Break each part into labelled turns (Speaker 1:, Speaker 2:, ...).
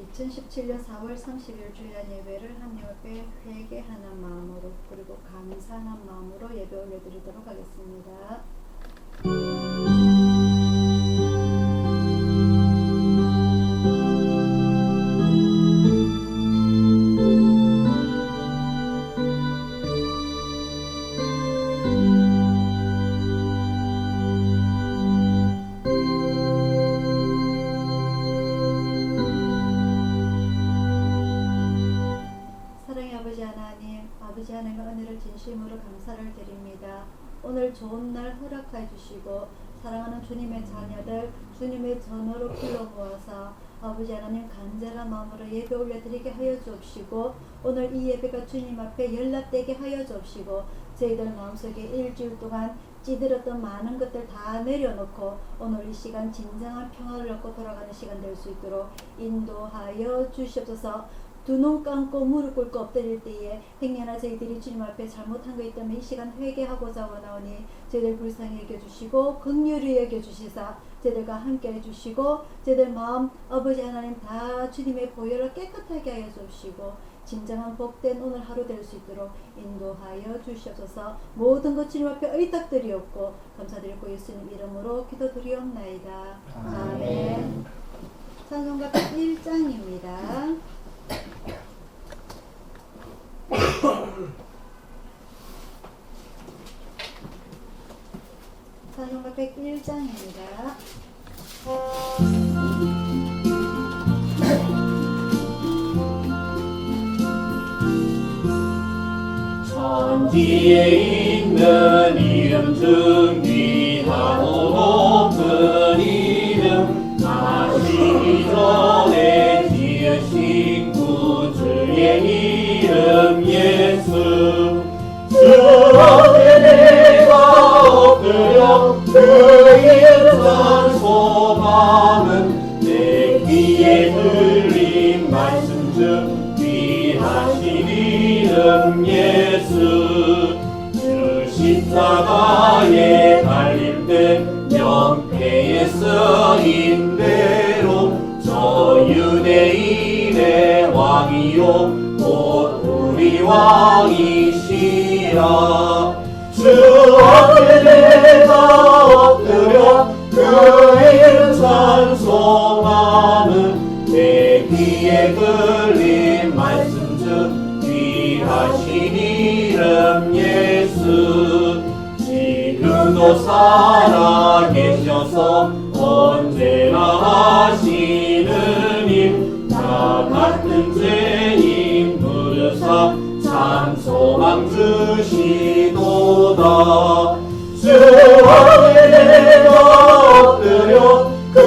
Speaker 1: 2017년 4월 30일 주일날 예배를 하나님께 회개하는 마음으로 그리고 감사하는 마음으로 예배 올려드리도록 하겠습니다. 아버지 하나님의 은혜를 진심으로 감사를 드립니다. 오늘 좋은 날 허락해 주시고 사랑하는 주님의 자녀들 주님의 전으로 불러 모아서 아버지 하나님 간절한 마음으로 예배 올려드리게 하여 주옵시고 오늘 이 예배가 주님 앞에 연락되게 하여 주옵시고 저희들 마음속에 일주일 동안 찌들었던 많은 것들 다 내려놓고 오늘 이 시간 진정한 평화를 얻고 돌아가는 시간 될 수 있도록 인도하여 주시옵소서. 두 눈 감고 무릎 꿇고 엎드릴 때에 행여나 저희들이 주님 앞에 잘못한 거 있다면 이 시간 회개하고자 원하오니 저희들 불쌍히 여겨주시고 긍휼히 여겨주시사 저희들과 함께 해주시고 저희들 마음 아버지 하나님 다 주님의 보혈로 깨끗하게 하여 주시고 진정한 복된 오늘 하루 될 수 있도록 인도하여 주시옵소서. 모든 것 주님 앞에 의탁드리옵고 감사드리고 예수님 이름으로 기도드리옵나이다. 아멘. 찬송가 1장입니다. 찬송가 101장입니다.
Speaker 2: 천지에 있는 이름 중 귀하고 높은 이름 나시기 전에 지으신 구주의 이름 예수 주 앞에 내가 엎드려 그 이름 찬송하는 내 귀에 들린 말씀 중 귀하신 이름 예수 주 십자가에 달릴 때 명패에 쓰인 대로 저 유대인의 왕이요 곧 우리 왕이시라 주 앞에 내가 엎드려 그 이름 찬송하는 내 귀에 들린 말씀 중 귀하신 이름 예수 지금도 살아계셔서 언제나 하시는 일 나 같은 죄인 부르사 찬송함 주시도다 주 앞에 내가 엎드려 그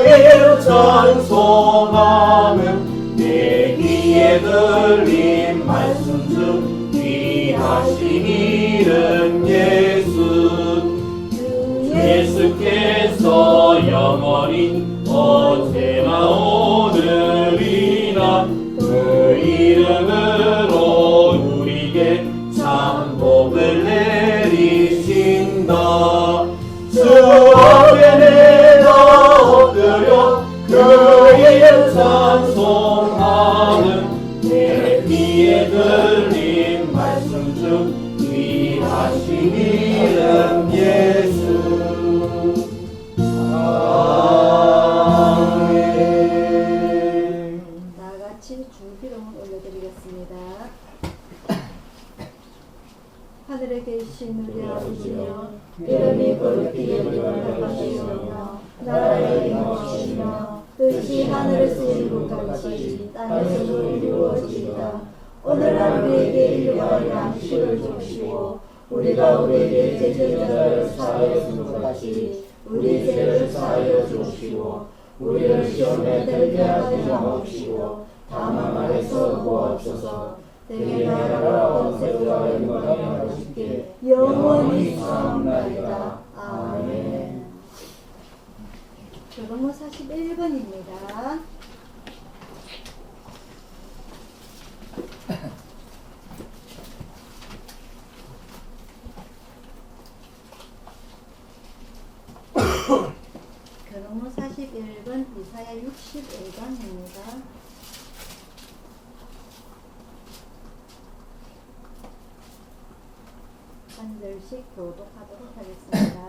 Speaker 2: 이름 찬송하는 내 귀에 들린 말씀 중 귀하신 이름 예수 예수께서 영원히 어제나 오늘이나 그 이름으로 우리에게 참 복을 내리신다 주 앞에 내가 엎드려 그 이름 찬송하는 내 귀에 들린 말씀 중 귀하신 이름 예수 아멘.
Speaker 1: 다같이 주기도문 올려드리겠습니다. 하늘에 계신 우리 아버지여
Speaker 3: 이름이 거룩히 여김을 하시오며 나라의 임하시며 뜻이 하늘에서 이룬 것 같이 땅에서도 이루어지이다. 오늘날 우리에게 일용할 양식을 주시고 우리가 우리에게 죄진자를 사하여 준 것 같이 우리 죄를 사하여 주시고 우리를 시험에 들게 하지 마옵시고 다만 말에서 구하옵소서. 대개 나라가 원세가 영광이 아버지께 영원히 사옵나이다. 아멘.
Speaker 1: 교동문 41번입니다. 교동문 41번 이사야 61번입니다. 절씩 교독하도록 하겠습니다.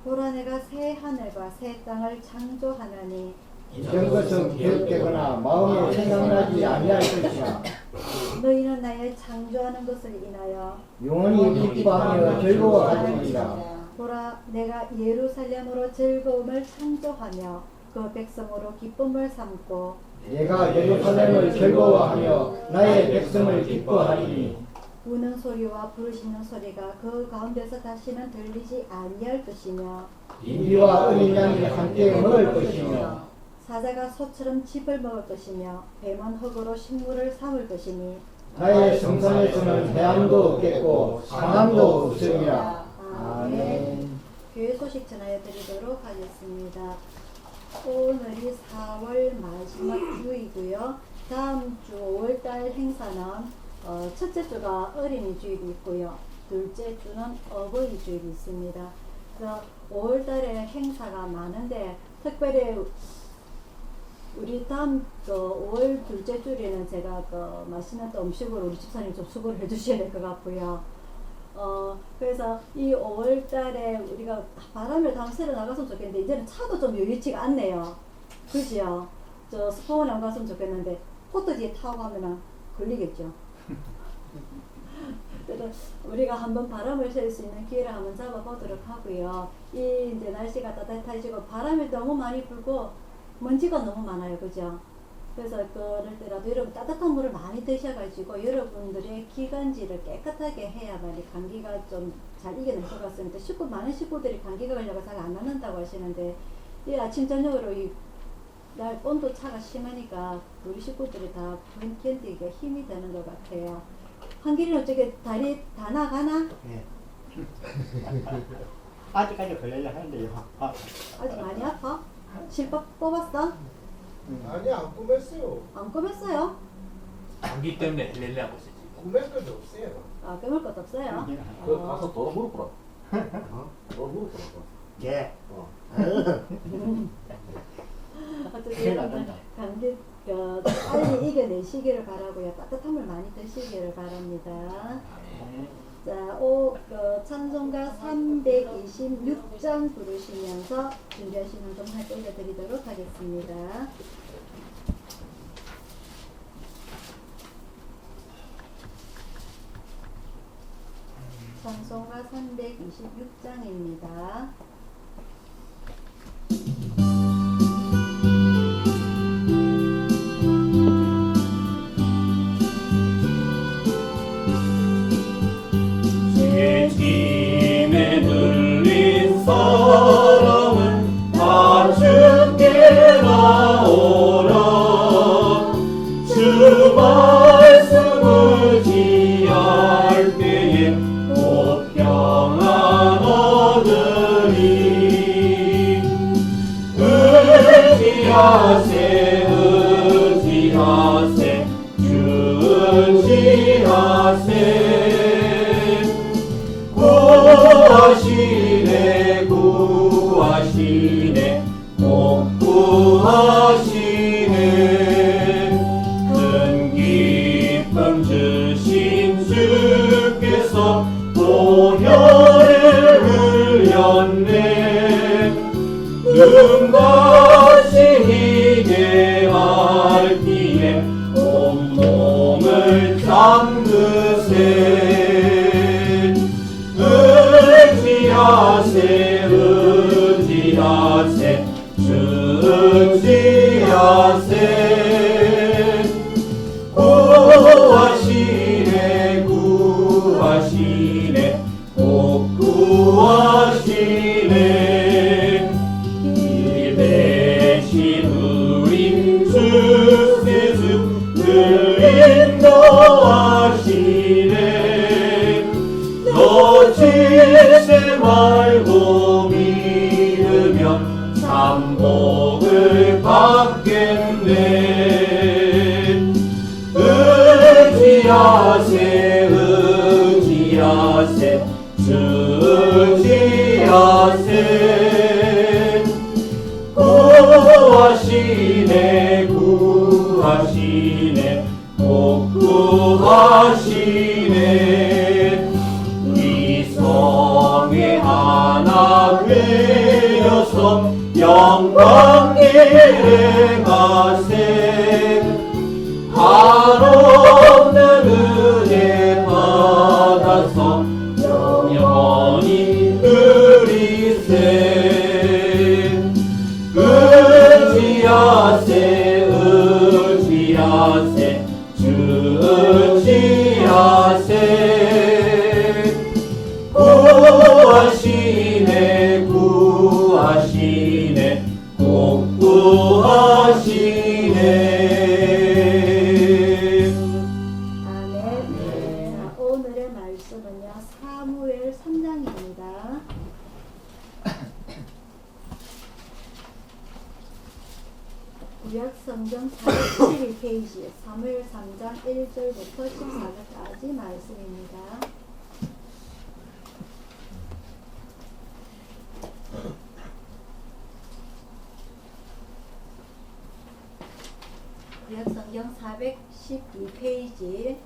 Speaker 1: 보라 내가 새 하늘과 새 땅을 창조하나니
Speaker 3: 이전 것은 기억되거나 마음에 생각나지 아니할 것이나
Speaker 1: 너희는 나의 창조하는 것을 인하여
Speaker 3: 영원히 기뻐하며 즐거워하리라.
Speaker 1: 보라 내가 예루살렘으로 즐거움을 창조하며 그 백성으로 기쁨을 삼고
Speaker 3: 내가 예루살렘을 즐거워하며 나의 백성을 기뻐하리니
Speaker 1: 우는 소리와 부르짖는 소리가 그 가운데서 다시는 들리지 아니할 것이며
Speaker 3: 인비와 어린 양이 함께 먹을 것이며
Speaker 1: 사자가 소처럼 짚을 먹을 것이며 뱀은 흙으로 식물을 삼을 것이니
Speaker 3: 나의 성산에서는 해함도 없겠고 상함도 없으리라. 아멘.
Speaker 1: 교회 소식 전하여 드리도록 하겠습니다. 오늘이 4월 마지막 주이고요. 다음 주 5월달 행사는 첫째 주가 어린이 주일이 있고요. 둘째 주는 어버이 주일이 있습니다. 그래서 5월달에 행사가 많은데 특별히 우리 다음 5월 둘째 주에는 제가 맛있는 또 음식으로 우리 집사님 좀 수고를 해주셔야 될 것 같고요. 그래서 이 5월 달에 우리가 바람을 다 새러 나갔으면 좋겠는데 이제는 차도 좀 여유치가 않네요. 그죠? 저 스포원 안 갔으면 좋겠는데 포터지에 타고 가면은 걸리겠죠. 그래서 우리가 한번 바람을 쐴 수 있는 기회를 한번 잡아보도록 하고요. 이 이제 날씨가 따뜻해지고 바람이 너무 많이 불고 먼지가 너무 많아요. 그죠? 그래서 그럴 때라도 여러분 따뜻한 물을 많이 드셔가지고 여러분들의 기관지를 깨끗하게 해야만이 감기가 좀 잘 이겨낼 것 같습니다. 많은 식구들이 감기가 걸려서 잘 안 낫는다고 하시는데 이 아침 저녁으로 날 온도 차가 심하니까 우리 식구들이 다 견디기가 힘이 되는 것 같아요. 한길이는 어떻게 다리 다 나가나?
Speaker 4: 네. 아직까지 걸리려 하는데요.
Speaker 1: 아직 많이 아파? 실밥 뽑았어?
Speaker 5: 아니 안 꾸몄어요.
Speaker 1: 안 꾸몄어요?
Speaker 2: 감기 때문에 헬렐레 하고 있었지.
Speaker 5: 꾸밀 것도 없어요.
Speaker 1: 아, 꾸밀 것도 없어요?
Speaker 6: 그 가서 도로 물어보라. 도로 물어보라고.
Speaker 4: 예.
Speaker 1: 어쨌든 여러분 감기 빨리 이겨내시기를 바라고요. 따뜻한 물 많이 드시기를 바랍니다. 자, 찬송가 326장 부르시면서 준비하시는 좀 올려드리도록 하겠습니다. 찬송가 326장입니다.
Speaker 2: 짐에 눌린 사람은 다 주께 나오라. 주 말씀을 지할 때에 곧 평안 얻으리. 의지하세 의지하세 주 의지하세. 구하시네 구하시네 꼭 구하시네. 큰 기쁨 주신 주께서 보혈을 흘렸네. 눈같이 희게 할기에 온몸을 잠그세. 의지하세 의지하세 주 의지하세. 구하시네 구하시네 꼭 구하시네. 길 대신 우리 주 예수 늘 인도하시네. 너 지세 말고 믿으면 참복을 받겠네. 의지하세 의지하세 주 의지하세. 구하시네 구하시네 꼭 구하시네. 이 행하세 한없는 은혜 받아서 영원히 누리세 의지하세 의지하세 주 의지하세 구하시네 구하시네 꼭 구하시네.
Speaker 1: 아멘. 자, 오늘의 말씀은요 사무엘 3장입니다. 구약 성경 411페이지 사무엘 3장 1절부터 14절까지 말씀입니다. 구약 성경 412페이지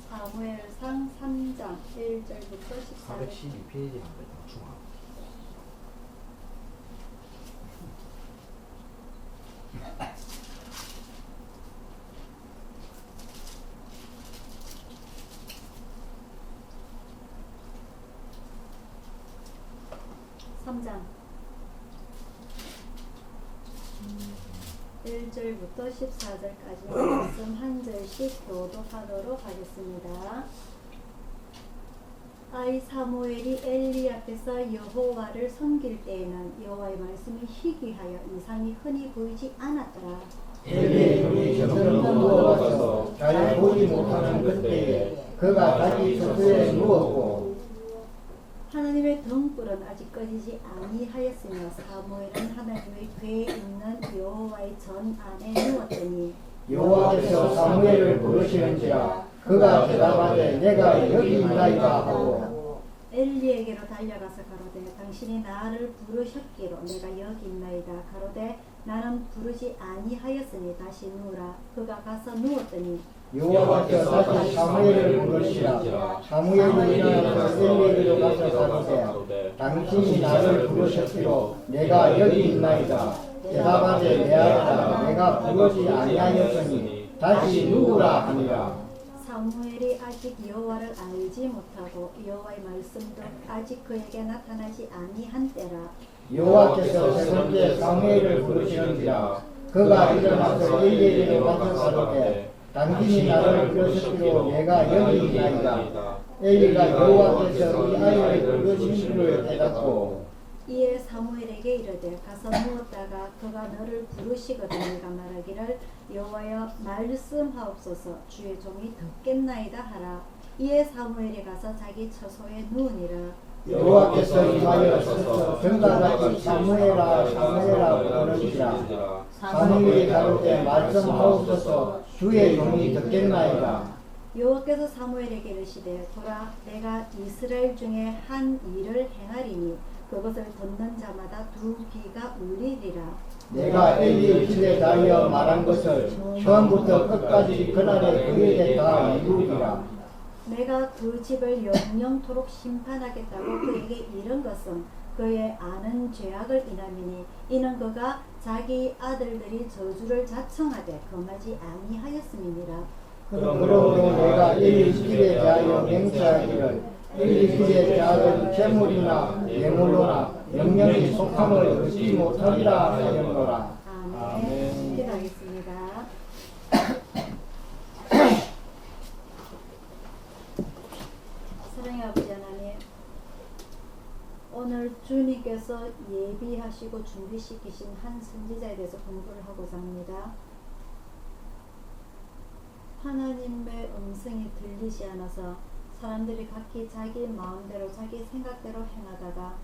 Speaker 1: 사무엘상 3장 1절부터 14절
Speaker 6: 412페이지란 거예요. 중앙.
Speaker 1: 삼장 1절부터 14절까지 말씀 한 절씩 교독하도록 하겠습니다. 아이 사무엘이 엘리 앞에서 여호와를 섬길 때에는 여호와의 말씀이 희귀하여 이상이 흔히 보이지 않았더라.
Speaker 3: 엘리의 눈이 저절로 누워가서 잘 보지 못하는 그때에 그가 자기 저주에 누웠고
Speaker 1: 하나님의 등불은 아직 꺼지지 아니하였으며 사무엘은 하나님의 궤에 있는 여호와의 전 안에 누웠더니
Speaker 3: 여호와께서 사무엘을 부르시는지라 그가 대답하되 내가 여기 있나이다 하고
Speaker 1: 엘리에게로 달려가서 가로되 당신이 나를 부르셨기로 내가 여기 있나이다. 가로되 나는 부르지 아니하였으니 다시 누우라. 그가 가서 누웠더니
Speaker 3: 여호와께서 다시 사무엘을 부르시라. 사무엘이 일어나서 엘리에게로 가서 가로되 당신이 나를 부르셨기로 내가 여기 있나이다. 대답하되 내 아들아 내가 부르지 아니하였으니 다시 누우라 하니라.
Speaker 1: 사무엘이 아직 여호와를 알지 못하고 여호와의 말씀도 아직 그에게 나타나지 아니한 때라.
Speaker 3: 여호와께서 세 번째 사무엘을 부르시는지라 그가 일어나서 엘리에게로 가서 가로되 당신이 나를 부르셨기로 내가 여기 있나이다. 엘리가 여호와께서 이 아이를 부르신 줄을 깨닫고
Speaker 1: 이에 사무엘에게 이르되 가서 누웠다가 그가 너를 부르시거든 네가 말하기를 여호와여 말씀하옵소서 주의 종이 듣겠나이다 하라. 이에 사무엘이 가서 자기 처소에 누우니라.
Speaker 3: 여호와께서 임하여 서서 등가같이 사무엘아 사무엘아 부르시라. 사무엘이 가로되 말씀하옵소서 주의 종이 듣겠나이다.
Speaker 1: 여호와께서 사무엘에게 이르시되 보라 내가 이스라엘 중에 한 일을 행하리니 그것을 듣는 자마다 두 귀가 울리리라.
Speaker 3: 내가 엘리의 집에 다하여 말한 것을 처음부터 끝까지 그날에 그에게 다 이루리라.
Speaker 1: 내가 그 집을 영영토록 심판하겠다고 그에게 이른 것은 그의 아는 죄악을 인함이니 이는 그가 자기 아들들이 저주를 자청하되 금하지 아니하였음이니라.
Speaker 3: 그러므로 내가 엘리 집에 대하여 맹세하기를 엘리 집에 대하여 재물이나 예물로나 영영이 속함을 얻지 못하리라 하였노라.
Speaker 1: 아멘. 기도하겠습니다. 사랑의 아버지 하나님, 오늘 주님께서 예비하시고 준비시키신 한 선지자에 대해서 공부를 하고자 합니다. 하나님의 음성이 들리지 않아서 사람들이 각기 자기 마음대로 자기 생각대로 행하다가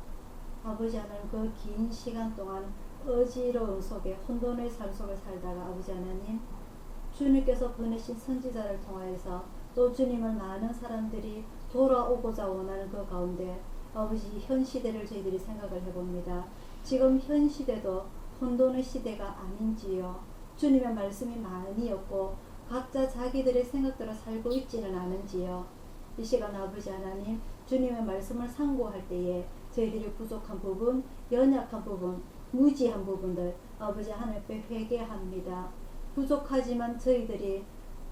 Speaker 1: 아버지 하나님 그 긴 시간 동안 어지러움 속에 혼돈의 삶 속에 살다가 아버지 하나님 주님께서 보내신 선지자를 통하여서 또 주님을 많은 사람들이 돌아오고자 원하는 그 가운데 아버지 현 시대를 저희들이 생각을 해봅니다. 지금 현 시대도 혼돈의 시대가 아닌지요. 주님의 말씀이 많이 없고 각자 자기들의 생각대로 살고 있지는 않은지요. 이 시간 아버지 하나님 주님의 말씀을 상고할 때에 저희들이 부족한 부분, 연약한 부분, 무지한 부분들 아버지 하나님 앞에 회개합니다. 부족하지만 저희들이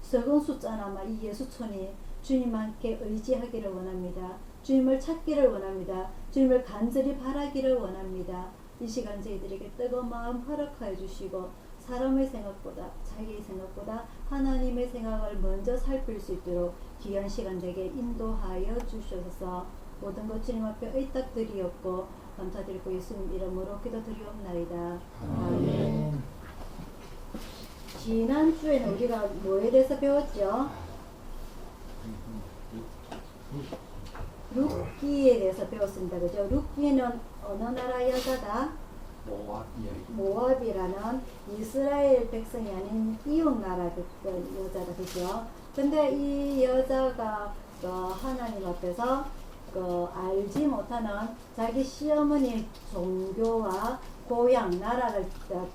Speaker 1: 적은 숫자나마 이 예수촌이 주님께 의지하기를 원합니다. 주님을 찾기를 원합니다. 주님을 간절히 바라기를 원합니다. 이 시간 저희들에게 뜨거운 마음 허락하여 주시고 사람의 생각보다 자기의 생각보다 하나님의 생각을 먼저 살필 수 있도록 귀한 시간 되게 인도하여 주셔서 모든 것 주님 앞에 의탁드리옵고 감사드리고 예수님 이름으로 기도드리옵나이다. 아멘. 지난주에는 우리가 뭐에 대해서 배웠죠? 룻기에 대해서 배웠습니다. 그죠? 룻기는 어느 나라 여자다? 모압이라는 이스라엘 백성이 아닌 이웃 나라 여자다. 그죠? 근데 이 여자가 하나님 앞에서 알지 못하는 자기 시어머니 종교와 고향 나라를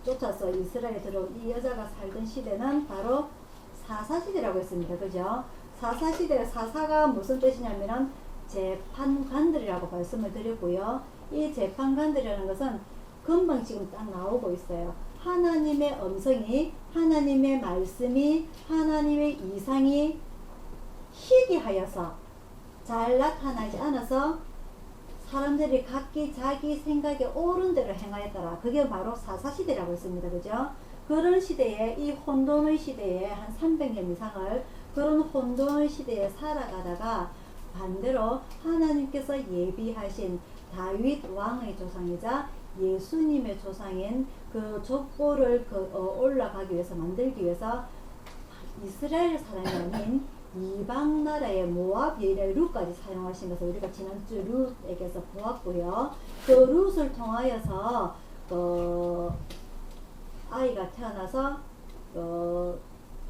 Speaker 1: 쫓아서 이스라엘에 들어온 이 여자가 살던 시대는 바로 사사시대라고 했습니다. 그죠? 사사시대, 사사가 무슨 뜻이냐면은 재판관들이라고 말씀을 드렸고요. 이 재판관들이라는 것은 금방 지금 딱 나오고 있어요. 하나님의 음성이, 하나님의 말씀이, 하나님의 이상이 희귀하여서 잘 나타나지 않아서 사람들이 각기 자기 생각에 옳은 대로 행하였더라. 그게 바로 사사시대라고 했습니다. 그죠? 그런 시대에, 이 혼돈의 시대에 한 300년 이상을 그런 혼돈의 시대에 살아가다가 반대로 하나님께서 예비하신 다윗 왕의 조상이자 예수님의 조상인 그 족보를 올라가기 위해서 만들기 위해서 이스라엘 사람이 아닌 이방 나라의 모압 여인의 룻까지 사용하신 것을 우리가 지난주 룻에게서 보았고요. 그 룻을 통하여서 아이가 태어나서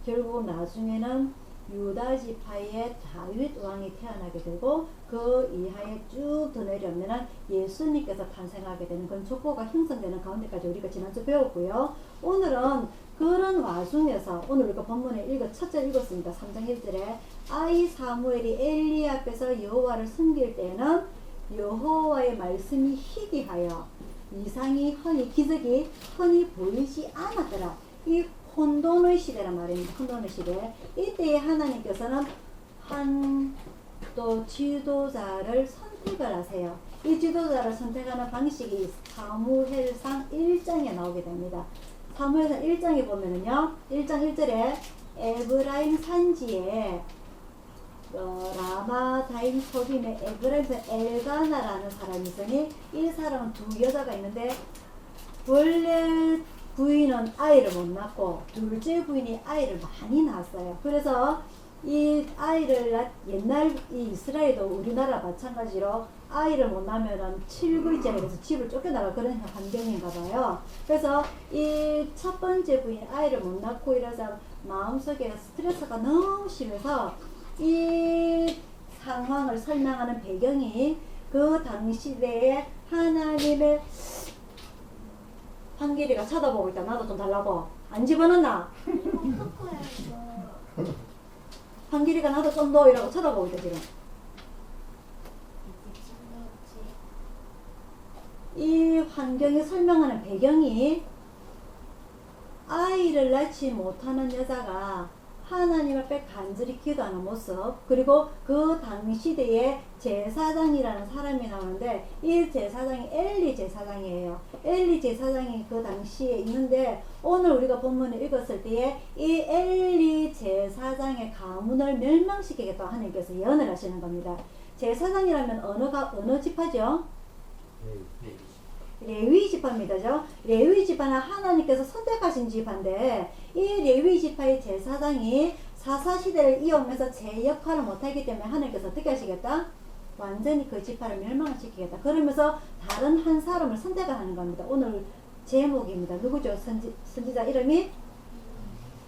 Speaker 1: 결국 나중에는 유다 지파의 다윗 왕이 태어나게 되고 그 이하에 쭉 더 내려오면 예수님께서 탄생하게 되는 그런 족보가 형성되는 가운데까지 우리가 지난주 배웠고요. 오늘은 그런 와중에서 오늘 우리가 본문에 첫째 읽었습니다. 3장 1절에 아이 사무엘이 엘리 앞에서 여호와를 섬길 때는 여호와의 말씀이 희귀하여 이상이 기적이 흔히 보이지 않았더라. 이 혼돈의 시대란 말입니다. 혼돈의 시대. 이때에 하나님께서는 또 지도자를 선택을 하세요. 이 지도자를 선택하는 방식이 사무엘상 1장에 나오게 됩니다. 사무엘상 1장에 보면은요, 1장 1절에 에브라임 산지에 라마다임 소빔의 에브라임에서 엘가나라는 사람이 있으니 이 사람은 두 여자가 있는데 원래 부인은 아이를 못 낳고 둘째 부인이 아이를 많이 낳았어요. 그래서 이 아이를 옛날 이 이스라엘도 우리나라 마찬가지로 아이를 못 낳으면은 칠구이자에서 집을 쫓겨나가 그런 환경인가 봐요. 그래서 이 첫 번째 부인 아이를 못 낳고 이래서 마음속에 스트레스가 너무 심해서 이 상황을 설명하는 배경이 그 당시대에 하나님의 한길이가 쳐다보고 있다. 나도 좀 달라고. 안 집어넣나? 한길이가 나도 좀 더 이라고 쳐다보고 있다 지금. 이 환경에 설명하는 배경이 아이를 낳지 못하는 여자가 하나님 앞에 간절히 기도하는 모습, 그리고 그 당시대에 제사장이라는 사람이 나오는데 이 제사장이 엘리 제사장이에요. 엘리 제사장이 그 당시에 있는데 오늘 우리가 본문을 읽었을 때에 이 엘리 제사장의 가문을 멸망시키겠다 하나님께서 예언을 하시는 겁니다. 제사장이라면 어느 지파죠? 레위 지파입니다. 레위 지파는 하나님께서 선택하신 지파인데 이 레위 지파의 제사장이 사사시대를 이어오면서 제 역할을 못하기 때문에 하나님께서 어떻게 하시겠다? 완전히 그 지파를 멸망시키겠다. 그러면서 다른 한 사람을 선택을 하는 겁니다. 오늘 제목입니다. 누구죠? 선지자 이름이?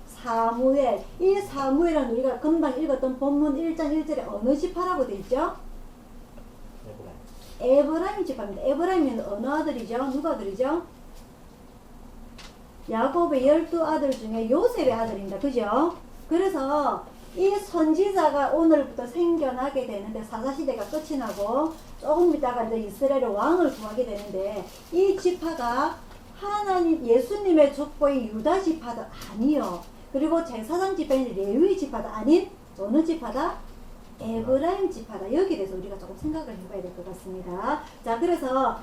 Speaker 1: 사무엘. 이 사무엘은 우리가 금방 읽었던 본문 1장 1절에 어느 지파라고 되어 있죠? 에브라임 지파입니다. 에브라임은 어느 아들이죠? 누가 아들이죠? 야곱의 12아들 중에 요셉의 아들입니다. 그죠? 그래서 이 선지자가 오늘부터 생겨나게 되는데 사사시대가 끝이 나고 조금 있다가 이제 이스라엘의 왕을 구하게 되는데 이 지파가 하나님 예수님의 족보인 유다 지파도 아니요. 그리고 제사장 지파인 레위 지파도 아닌 어느 지파다? 에브라임 지파다. 여기에 대해서 우리가 조금 생각을 해봐야 될 것 같습니다. 자, 그래서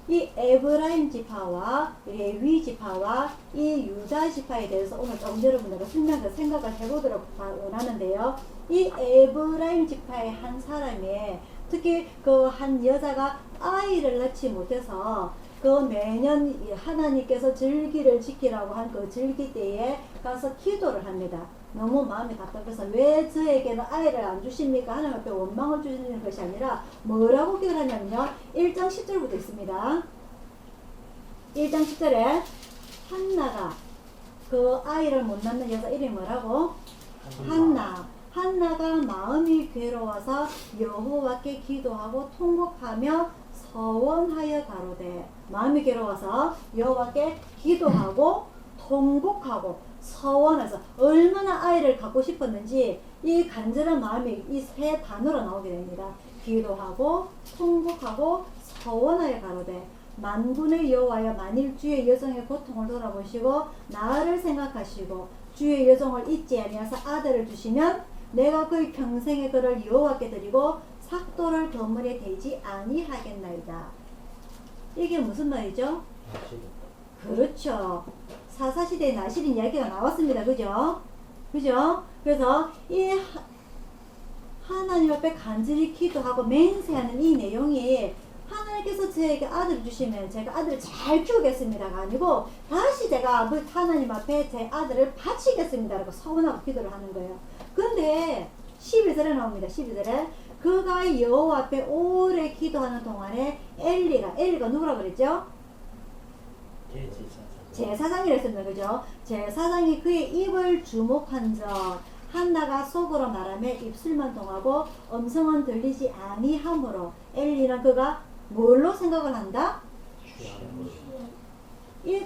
Speaker 1: 이 에브라임 지파와 레위 지파와 이 유다 지파에 대해서 오늘 조금 여러분들과 생각을 해보도록 원하는데요. 이 에브라임 지파의 한 사람이 특히 그 한 여자가 아이를 낳지 못해서 그 매년 하나님께서 절기를 지키라고 한 그 절기 때에 가서 기도를 합니다. 너무 마음이 답답해서 왜 저에게는 아이를 안 주십니까? 하나님 앞에 원망을 주시는 것이 아니라 뭐라고 기도를 하냐면요. 1장 10절부터 있습니다. 1장 10절에 한나가 그 아이를 못 낳는 여자 이름이 뭐라고? 한나가 마음이 괴로워서 여호와께 기도하고 통곡하며 서원하여 가로되. 마음이 괴로워서 여호와께 기도하고 통곡하고 서원해서 얼마나 아이를 갖고 싶었는지 이 간절한 마음이 이 세 단어로 나오게 됩니다. 기도하고 통곡하고 서원하여 가로되. 만군의 여호와여, 만일 주의 여종의 고통을 돌아보시고 나를 생각하시고 주의 여종을 잊지 아니하사 아들을 주시면 내가 그의 평생의 그를 여호와께 드리고 삭도를 거물에 대지 아니하겠나이다. 이게 무슨 말이죠? 그렇죠. 사사시대의 나실인 이야기가 나왔습니다. 그죠? 그래서 이 하나님 앞에 간절히 기도하고 맹세하는 이 내용이 하나님께서 저에게 아들을 주시면 제가 아들을 잘 키우겠습니다가 아니고 다시 제가 하나님 앞에 제 아들을 바치겠습니다라고 서원하고 기도를 하는 거예요. 근데 12절에 나옵니다. 12절에 그가 여호와 앞에 오래 기도하는 동안에 엘리가 누구라고 그랬죠? 제사장이라 했습니다. 그죠? 제사장이 그의 입을 주목한 적 한나가 속으로 말하며 입술만 동하고 음성은 들리지 아니하므로 엘리는 그가 뭘로 생각을 한다? 이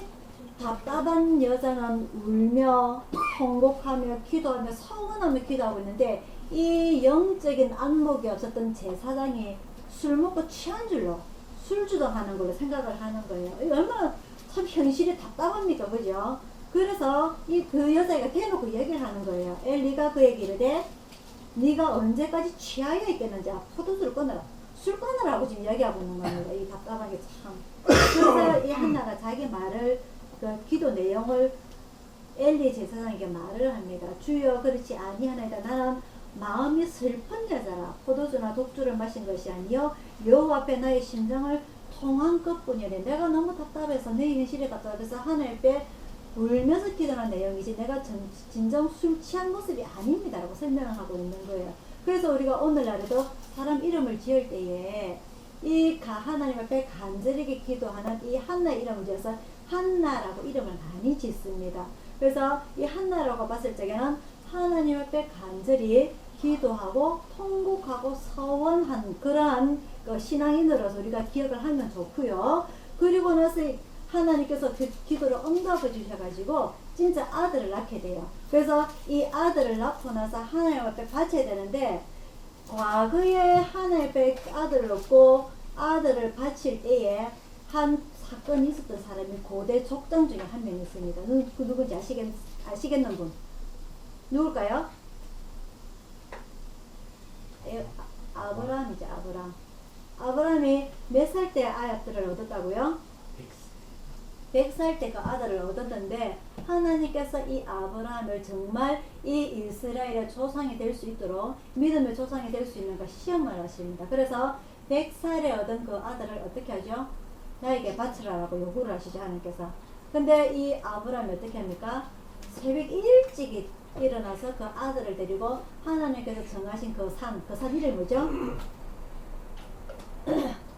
Speaker 1: 답답한 여자는 울며 통곡하며 기도하며 서원하며 기도하고 있는데 이 영적인 안목이 없었던 제사장이 술 먹고 취한 줄로 술주정하는 걸로 생각을 하는 거예요. 얼마나 참 현실이 답답합니까? 그죠? 그래서 그 여자가 대놓고 얘기를 하는 거예요. 엘리가 그에게 이르되 네가 언제까지 취하여 있겠는지 포도주를 끊어라. 술 끊으라고 지금 이야기하고 있는 겁니다. 이 답답한 게 참. 그래서 이 한나가 자기 말을 그 기도 내용을 엘리 제사장에게 말을 합니다. 주여 그렇지 아니하나이다. 나는 마음이 슬픈 여자라. 포도주나 독주를 마신 것이 아니요 여호와 앞에 나의 심정을 통한 것뿐이래. 내가 너무 답답해서 내 현실에 답답해서 하늘 앞에 울면서 기도하는 내용이지 내가 진정 술 취한 모습이 아닙니다 라고 설명을 하고 있는 거예요. 그래서 우리가 오늘날에도 사람 이름을 지을 때에 이 하나님 앞에 간절하게 기도하는 이 한나 이름을 지어서 한나라고 이름을 많이 짓습니다. 그래서 이 한나라고 봤을 적에는 하나님 앞에 간절히 기도하고 통곡하고 서원한 그러한 그 신앙인으로서 우리가 기억을 하면 좋고요. 그리고 나서 하나님께서 그 기도를 응답해 주셔가지고 진짜 아들을 낳게 돼요. 그래서 이 아들을 낳고 나서 하나님 앞에 바쳐야 되는데 과거에 하나님 앞에 아들을 낳고 아들을 바칠 때에 한 사건이 있었던 사람이 고대 족장 중에 한 명 있습니다. 그 누군지 아시겠는 분? 누굴까요? 아브라함이죠. 아브라함이 몇 살 때 아들을 얻었다고요? 100살 때 그 아들을 얻었는데 하나님께서 이 아브라함을 정말 이 이스라엘의 조상이 될 수 있도록 믿음의 조상이 될 수 있는가 시험을 하십니다. 그래서 100살에 얻은 그 아들을 어떻게 하죠? 나에게 바치라라고 요구를 하시죠. 하나님께서. 근데 이 아브라함이 어떻게 합니까? 새벽 일찍 일어나서 그 아들을 데리고 하나님께서 정하신 그 산 이름이 뭐죠?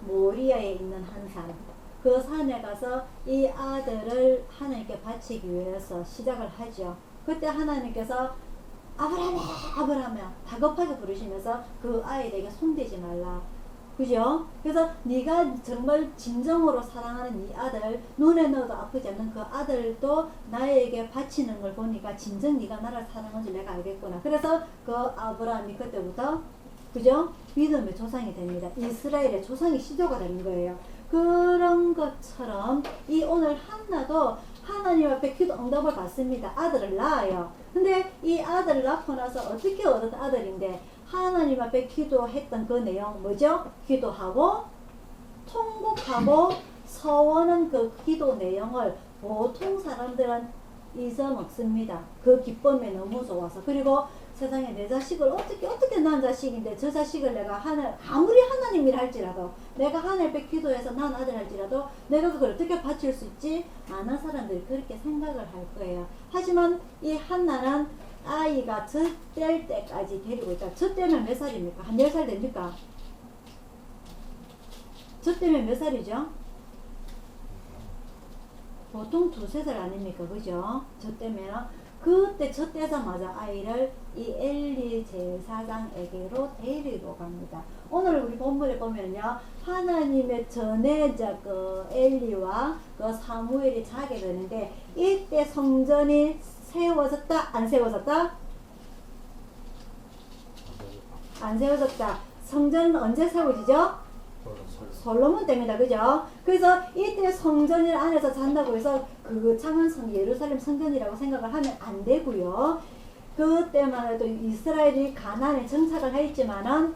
Speaker 1: 모리아에 있는 한 산. 그 산에 가서 이 아들을 하나님께 바치기 위해서 시작을 하죠. 그때 하나님께서 아브라함아 다급하게 부르시면서 그 아이에게 손대지 말라. 그죠? 그래서 네가 정말 진정으로 사랑하는 네 아들, 눈에 넣어도 아프지 않는 그 아들도 나에게 바치는 걸 보니까 진정 네가 나를 사랑한 줄 내가 알겠구나. 그래서 그 아브라함이 그때부터 그죠? 믿음의 조상이 됩니다. 이스라엘의 조상이 시조가 되는 거예요. 그런 것처럼 이 오늘 한나도 하나님 앞에 기도 응답을 받습니다. 아들을 낳아요. 근데 이 아들을 낳고 나서 어떻게 얻은 아들인데 하나님 앞에 기도했던 그 내용 뭐죠? 기도하고 통곡하고 서원한 그 기도 내용을 보통 사람들은 잊어먹습니다. 그 기쁨이 너무 좋아서. 그리고 세상에 내 자식을 어떻게 낳은 자식인데 저 자식을 내가 아무리 하나님이라 할지라도 내가 하나님 앞에 기도해서 낳은 아들 할지라도 내가 그걸 어떻게 바칠 수 있지? 많은 사람들이 그렇게 생각을 할 거예요. 하지만 이 한나는 아이가 젖될 때까지 데리고 있다. 젖되면 몇 살입니까? 한 10살 됩니까? 젖되면 몇 살이죠? 보통 2-3살 아닙니까? 그죠? 젖되면 그때 젖되자마자 아이를 이 엘리 제사장에게로 데리러 갑니다. 오늘 우리 본문에 보면요, 하나님의 전해자 그 엘리와 그 사무엘이 자게 되는데 이때 성전이 세워졌다, 안 세워졌다? 안 세워졌다. 성전은 언제 세워지죠? 솔로몬 때입니다. 그죠? 그래서 이때 성전 안에서 잔다고 해서 그 창한 성 예루살렘 성전이라고 생각을 하면 안 되고요. 그때만 해도 이스라엘이 가나안에 정착을 했지만은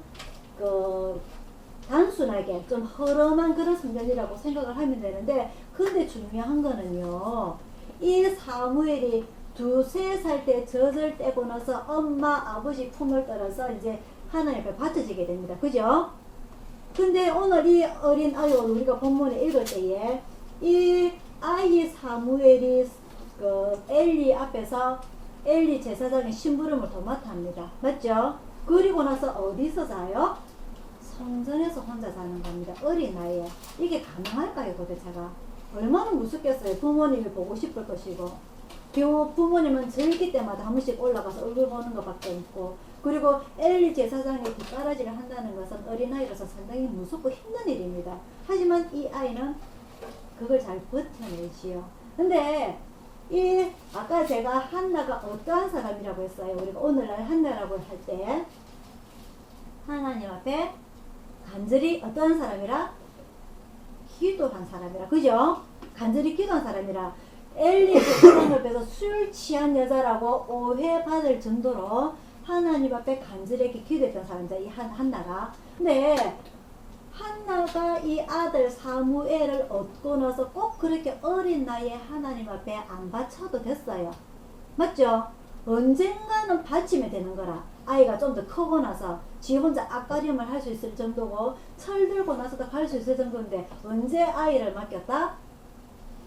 Speaker 1: 그 단순하게 좀 허름한 그런 성전이라고 생각을 하면 되는데, 근데 중요한 거는요, 이 사무엘이 2-3살 때 젖을 떼고 나서 엄마 아버지 품을 떨어서 이제 하나님 앞에 바쳐지게 됩니다. 그죠? 근데 오늘 이 어린 아이를 우리가 본문에 읽을 때에 이 아이 사무엘이 그 엘리 앞에서 엘리 제사장의 심부름을 도맡아 합니다. 맞죠? 그리고 나서 어디서 자요? 성전에서 혼자 자는 겁니다. 어린 나이에. 이게 가능할까요, 도대체가? 얼마나 무섭겠어요. 부모님이 보고 싶을 것이고. 부모님은 절기 때마다 한 번씩 올라가서 얼굴 보는 것밖에 없고, 그리고 엘리 제사장의 뒷바라지를 한다는 것은 어린아이로서 상당히 무섭고 힘든 일입니다. 하지만 이 아이는 그걸 잘 버텨내지요. 근데 아까 제가 한나가 어떠한 사람이라고 했어요. 우리가 오늘날 한나라고 할 때 하나님 앞에 간절히 어떠한 사람이라? 기도한 사람이라. 그죠? 간절히 기도한 사람이라. 엘리 제사장 앞에서 술 취한 여자라고 오해받을 정도로 하나님 앞에 간절하게 기도했던 사람이다. 이 한나가. 근데 한나가 이 아들 사무엘을 얻고 나서 꼭 그렇게 어린 나이에 하나님 앞에 안 바쳐도 됐어요. 맞죠? 언젠가는 바치면 되는 거라. 아이가 좀 더 크고 나서 지 혼자 앞가림을 할 수 있을 정도고 철 들고 나서도 갈 수 있을 정도인데 언제 아이를 맡겼다?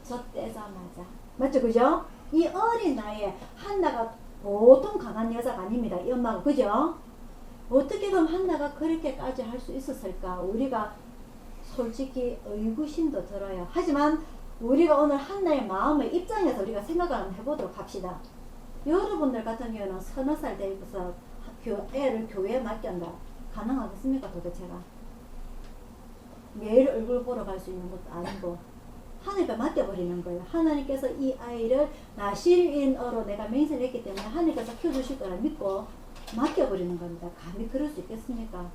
Speaker 1: 젖대자마자. 맞죠? 그죠? 이 어린 나이에 한나가 보통 강한 여자가 아닙니다. 이 엄마가. 그죠? 어떻게 그럼 한나가 그렇게까지 할 수 있었을까? 우리가 솔직히 의구심도 들어요. 하지만 우리가 오늘 한나의 마음의 입장에서 우리가 생각을 한번 해보도록 합시다. 여러분들 같은 경우는 서너 살 되고서 애를 교회에 맡긴다. 가능하겠습니까, 도대체가? 매일 얼굴 보러 갈 수 있는 것도 아니고 하나님께 맡겨버리는 거예요. 하나님께서 이 아이를 나실인어로 내가 맹세했기 때문에 하나님께서 키워주실 거라 믿고 맡겨버리는 겁니다. 감히 그럴 수 있겠습니까?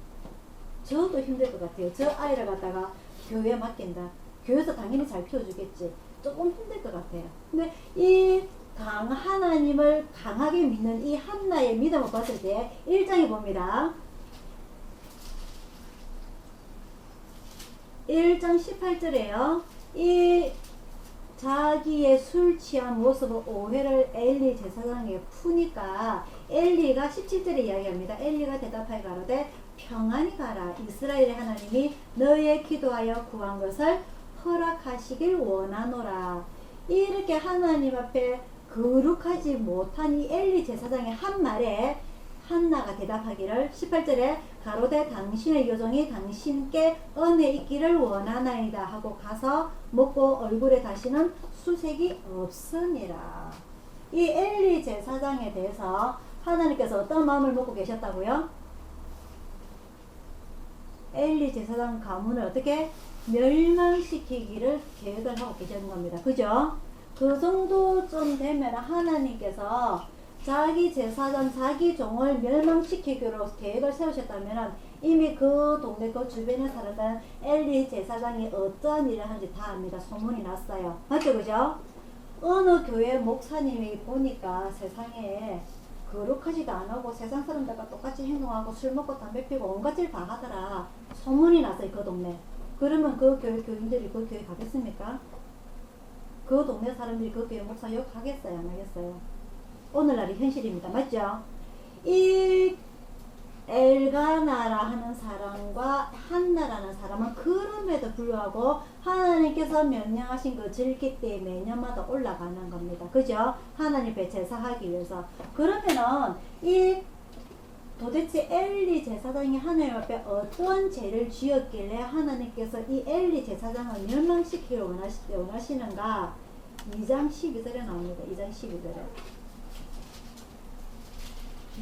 Speaker 1: 저도 힘들 것 같아요. 저 아이를 갖다가 교회에 맡긴다. 교회에서 당연히 잘 키워주겠지. 조금 힘들 것 같아요. 근데 이 하나님을 강하게 믿는 이 한나의 믿음을 봤을 때 1장에 봅니다. 1장 18절에요. 이 자기의 술 취한 모습을 오해를 엘리 제사장에게 푸니까 엘리가 17절에 이야기합니다. 엘리가 대답하여 가로되 평안히 가라. 이스라엘의 하나님이 너의 기도하여 구한 것을 허락하시길 원하노라. 이렇게 하나님 앞에 거룩하지 못한 이 엘리 제사장의 한 말에 한나가 대답하기를 18절에 가로되 당신의 요정이 당신께 은혜 있기를 원하나이다 하고 가서 먹고 얼굴에 다시는 수색이 없으니라. 이 엘리 제사장에 대해서 하나님께서 어떤 마음을 먹고 계셨다고요? 엘리 제사장 가문을 어떻게 멸망시키기를 계획을 하고 계시는 겁니다. 그죠? 그 정도쯤 되면 하나님께서 자기 제사장, 자기 종을 멸망시키기로 계획을 세우셨다면 이미 그 동네 그 주변에 살았던 엘리 제사장이 어떠한 일을 하는지 다 압니다. 소문이 났어요. 맞죠, 그죠? 어느 교회 목사님이 보니까 세상에 거룩하지도 않고 세상 사람들과 똑같이 행동하고 술 먹고 담배 피고 온갖 일 다 하더라. 소문이 났어요, 그 동네. 그러면 그 교회 교인들이 그 교회 가겠습니까? 그 동네 사람들이 그 교회 목사 욕하겠어요, 안 하겠어요? 오늘날의 현실입니다. 맞죠? 이 엘가나라 하는 사람과 한나라는 사람은 그럼에도 불구하고 하나님께서 명령하신 그 절기 때 매년마다 올라가는 겁니다. 그죠? 하나님 앞에 제사하기 위해서. 그러면은 이 도대체 엘리 제사장이 하나님 앞에 어떤 죄를 지었길래 하나님께서 이 엘리 제사장을 멸망시키기를 원하시는가? 2장 12절에 나옵니다. 2장 12절에.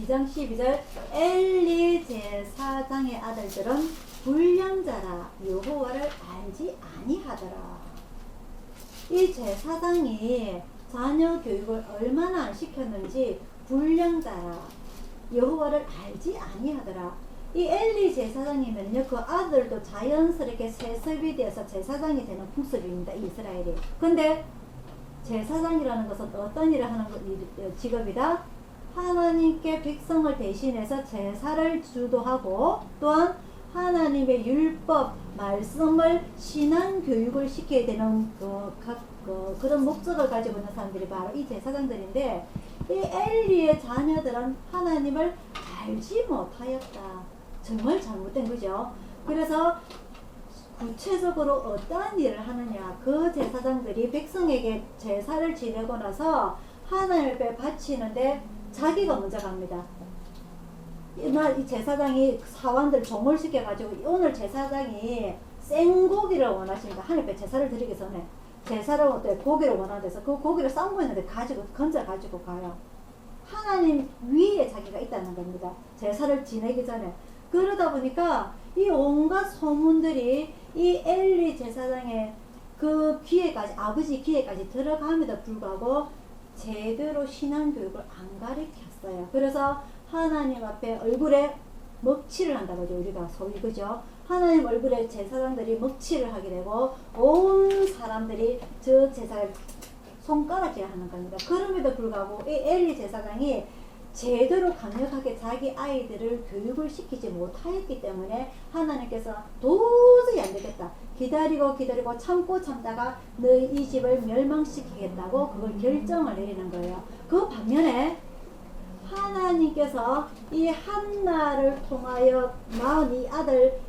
Speaker 1: 2장 12절 엘리 제사장의 아들들은 불량자라 여호와를 알지 아니하더라. 이 제사장이 자녀 교육을 얼마나 안 시켰는지 불량자라 여호와를 알지 아니하더라. 이 엘리 제사장이면요 그 아들도 자연스럽게 세습이 되어서 제사장이 되는 풍습입니다. 이스라엘이. 근데 제사장이라는 것은 어떤 일을 하는 직업이다? 하나님께 백성을 대신해서 제사를 주도하고 또한 하나님의 율법, 말씀을 신앙 교육을 시켜야 되는 그런 목적을 가지고 있는 사람들이 바로 이 제사장들인데 이 엘리의 자녀들은 하나님을 알지 못하였다. 정말 잘못된 거죠. 그래서 구체적으로 어떠한 일을 하느냐. 그 제사장들이 백성에게 제사를 지내고 나서 하나님 앞에 바치는데 자기가 먼저 갑니다. 이 제사장이 사원들 종을 시켜가지고 오늘 제사장이 생고기를 원하십니다. 하나님 앞에 제사를 드리기 전에 제사를 어때 고기를 원하는데서 그 고기를 삶고 있는데 건져 가지고 가요. 하나님 위에 자기가 있다는 겁니다. 제사를 지내기 전에. 그러다 보니까 이 온갖 소문들이 이 엘리 제사장의 그 귀에까지 아버지 귀에까지 들어감에도 불구하고 제대로 신앙교육을 안 가르쳤어요. 그래서 하나님 앞에 얼굴에 먹칠을 한다고 하죠. 우리가 소위 그죠? 하나님 얼굴에 제사장들이 먹칠을 하게 되고 온 사람들이 저 제사를 손가락질을 하는 겁니다. 그럼에도 불구하고 이 엘리 제사장이 제대로 강력하게 자기 아이들을 교육을 시키지 못하였기 때문에 하나님께서 도저히 안 되겠다. 기다리고 참고 참다가 너희 이 집을 멸망시키겠다고 그걸 결정을 내리는 거예요. 그 반면에 하나님께서 이 한나를 통하여 낳은 이 아들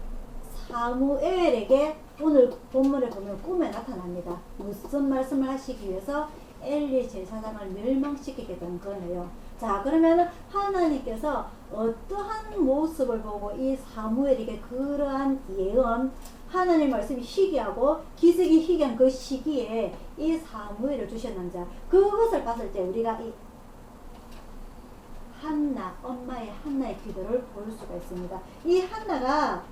Speaker 1: 사무엘에게 오늘 본문에 보면 꿈에 나타납니다. 무슨 말씀을 하시기 위해서 엘리 제사장을 멸망시키겠다는 거네요. 자, 그러면 하나님께서 어떠한 모습을 보고 이 사무엘에게 그러한 예언, 하나님 말씀이 희귀하고 기색이 희귀한 그 시기에 이 사무엘을 주셨는지 그것을 봤을 때 우리가 이 한나, 엄마의 한나의 기도를 볼 수가 있습니다. 이 한나가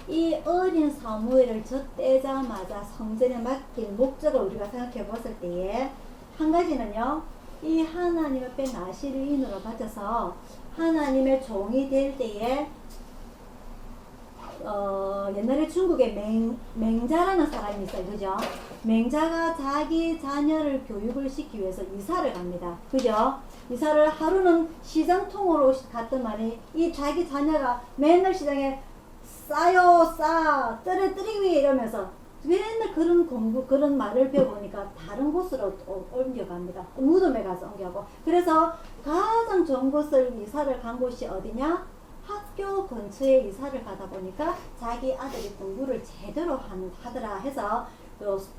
Speaker 1: 이 어린 사무엘을 젖대자마자 성전에 맡길 목적을 우리가 생각해 봤을 때에 한 가지는요, 이 하나님 앞에 나시를 인으로 바쳐서 하나님의 종이 될 때에 옛날에 중국에 맹자라는 사람이 있어요. 그죠? 맹자가 자기 자녀를 교육을 시키기 위해서 이사를 갑니다. 그죠? 이사를 하루는 시장통으로 갔더만이 이 자기 자녀가 맨날 시장에 뜨리위 이러면서 맨날 그런 말을 배워보니까 다른 곳으로 옮겨갑니다. 무덤에 가서 옮겨가고. 그래서 가장 좋은 곳을 이사를 간 곳이 어디냐? 학교 근처에 이사를 가다 보니까 자기 아들이 공부를 제대로 하더라 해서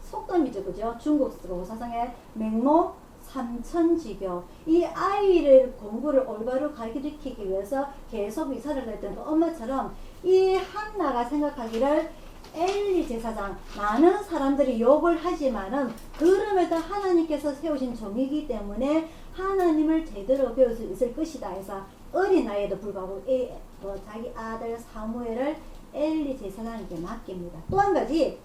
Speaker 1: 속담이죠. 그죠? 중국으로 사상의 맹모 삼천지교. 이 아이를 공부를 올바로 가르치기 위해서 계속 이사를 했던 그 엄마처럼 이 한나가 생각하기를 엘리 제사장, 많은 사람들이 욕을 하지만은 그럼에도 하나님께서 세우신 종이기 때문에 하나님을 제대로 배울 수 있을 것이다 해서 어린 나이에도 불구하고 자기 아들 사무엘을 엘리 제사장에게 맡깁니다. 또 한 가지,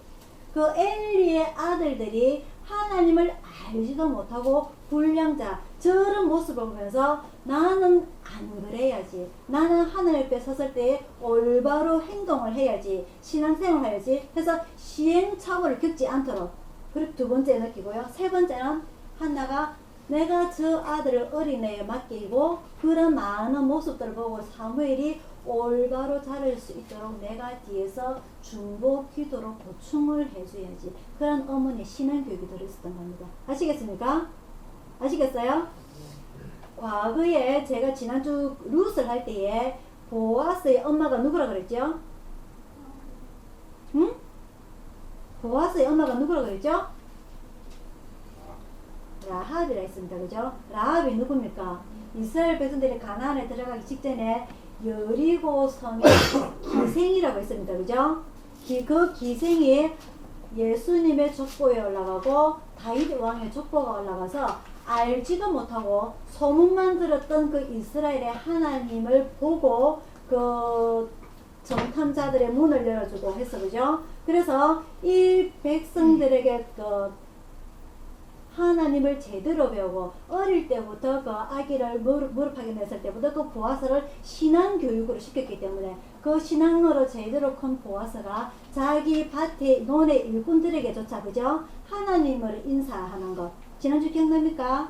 Speaker 1: 그 엘리의 아들들이 하나님을 알지도 못하고 불량자, 저런 모습을 보면서 나는 안 그래야지. 나는 하늘 앞에 섰을 때 올바로 행동을 해야지. 신앙생활을 해야지. 해서 시행착오를 겪지 않도록. 그리고 두 번째 느끼고요. 세 번째는 한나가 내가 저 아들을 어린애에 맡기고 그런 많은 모습들을 보고 사무엘이 올바로 자랄 수 있도록 내가 뒤에서 중보 기도로 보충을 해줘야지. 그런 어머니의 신앙교육이 들어있었던 겁니다. 아시겠습니까? 아시겠어요? 과거에 제가 지난주 룻을 할 때에 보아스의 엄마가 누구라 그랬죠? 응? 보아스의 엄마가 누구라 그랬죠? 라합이라 했습니다. 그죠? 라합이 누굽니까? 이스라엘 백성들이 가나안에 들어가기 직전에 여리고 성의 기생이라고 했습니다. 그죠? 그 기생이 예수님의 족보에 올라가고 다윗 왕의 족보가 올라가서 알지도 못하고 소문만 들었던 그 이스라엘의 하나님을 보고 그 정탐자들의 문을 열어주고 했어. 그죠? 그래서 이 백성들에게 그 하나님을 제대로 배우고 어릴 때부터 그 아기를 무릎하게 냈을 때부터 그 보아스를 신앙교육으로 시켰기 때문에 그 신앙으로 제대로 큰 보아스가 자기 밭에 논의 일꾼들에게조차 그죠? 하나님을 인사하는 것. 지난주 기억납니까?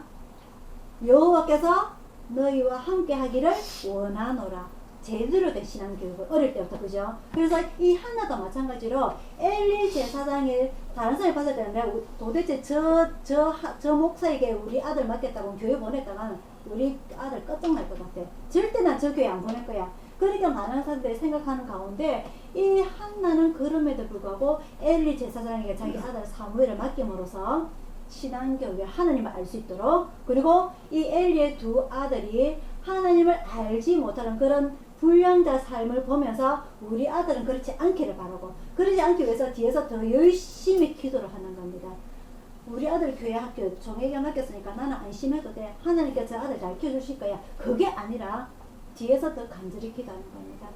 Speaker 1: 여호와께서 너희와 함께 하기를 원하노라. 제대로 된 신앙교육을 어릴 때부터 그죠? 그래서 이 하나도 마찬가지로 엘리 제사장이 다른 사람이 봤을 때는 내가 도대체 저 목사에게 우리 아들 맡겠다고 교회 보냈다가는 우리 아들 끄떡날 것 같아. 절대 난 저 교회 안 보낼 거야. 그러니까 많은 사람들이 생각하는 가운데 이 한나는 그럼에도 불구하고 엘리 제사장에게 자기 아들 사무엘을 맡김으로써 신앙교육을 하나님을 알 수 있도록, 그리고 이 엘리의 두 아들이 하나님을 알지 못하는 그런 불량자 삶을 보면서 우리 아들은 그렇지 않기를 바라고, 그러지 않기 위해서 뒤에서 더 열심히 기도를 하는 겁니다. 우리 아들 교회 학교 종에게 맡겼으니까 나는 안심해도 돼. 하나님께서 아들 잘 키워주실 거야. 그게 아니라 뒤에서 더 간절히 기도하는 겁니다.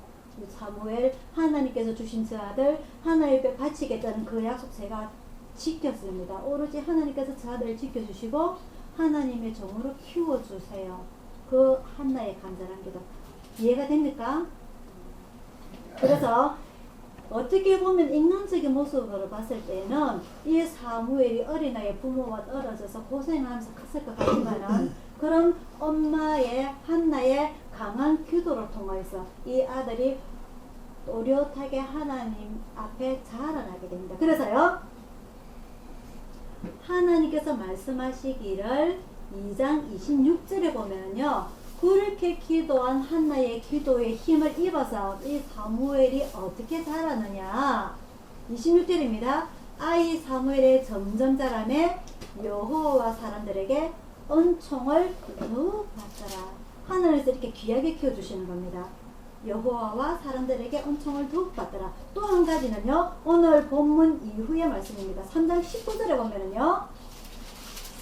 Speaker 1: 사무엘, 하나님께서 주신 저 아들 하나님 앞에 바치겠다는 그 약속 제가 지켰습니다. 오로지 하나님께서 저 아들을 지켜주시고 하나님의 종으로 키워주세요. 그 한나의 간절한 기도. 이해가 됩니까? 그래서 어떻게 보면 인간적인 모습으로 봤을 때는 이 사무엘이 어린아이 부모와 떨어져서 고생하면서 컸을 것 같지만은 그런 엄마의 한나의 강한 기도를 통해서 이 아들이 또렷하게 하나님 앞에 자라나게 됩니다. 그래서요, 하나님께서 말씀하시기를 2장 26절에 보면요, 그렇게 기도한 한나의 기도에 힘을 입어서 이 사무엘이 어떻게 자라느냐. 26절입니다. 아이 사무엘의 점점 자라매 여호와 사람들에게 은총을 더욱 받더라. 하늘에서 이렇게 귀하게 키워주시는 겁니다. 여호와와 사람들에게 은총을 더욱 받더라. 또 한 가지는요, 오늘 본문 이후의 말씀입니다. 3장 19절에 보면은요,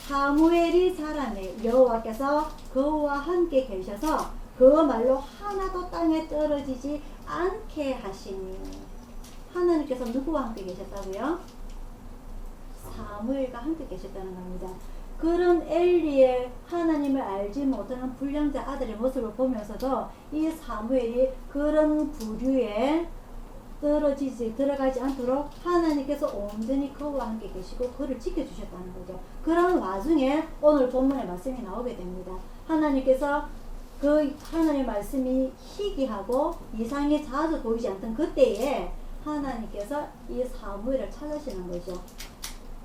Speaker 1: 사무엘이 자라매 여호와께서 그와 함께 계셔서 그 말로 하나도 땅에 떨어지지 않게 하시니. 하나님께서 누구와 함께 계셨다고요? 사무엘과 함께 계셨다는 겁니다. 그런 엘리의 하나님을 알지 못하는 불량자 아들의 모습을 보면서도 이 사무엘이 그런 부류에 들어가지 않도록 하나님께서 온전히 그와 함께 계시고 그를 지켜주셨다는 거죠. 그런 와중에 오늘 본문의 말씀이 나오게 됩니다. 하나님께서 그 하나님의 말씀이 희귀하고 이상이 자주 보이지 않던 그때에 하나님께서 이 사무엘을 찾으시는 거죠.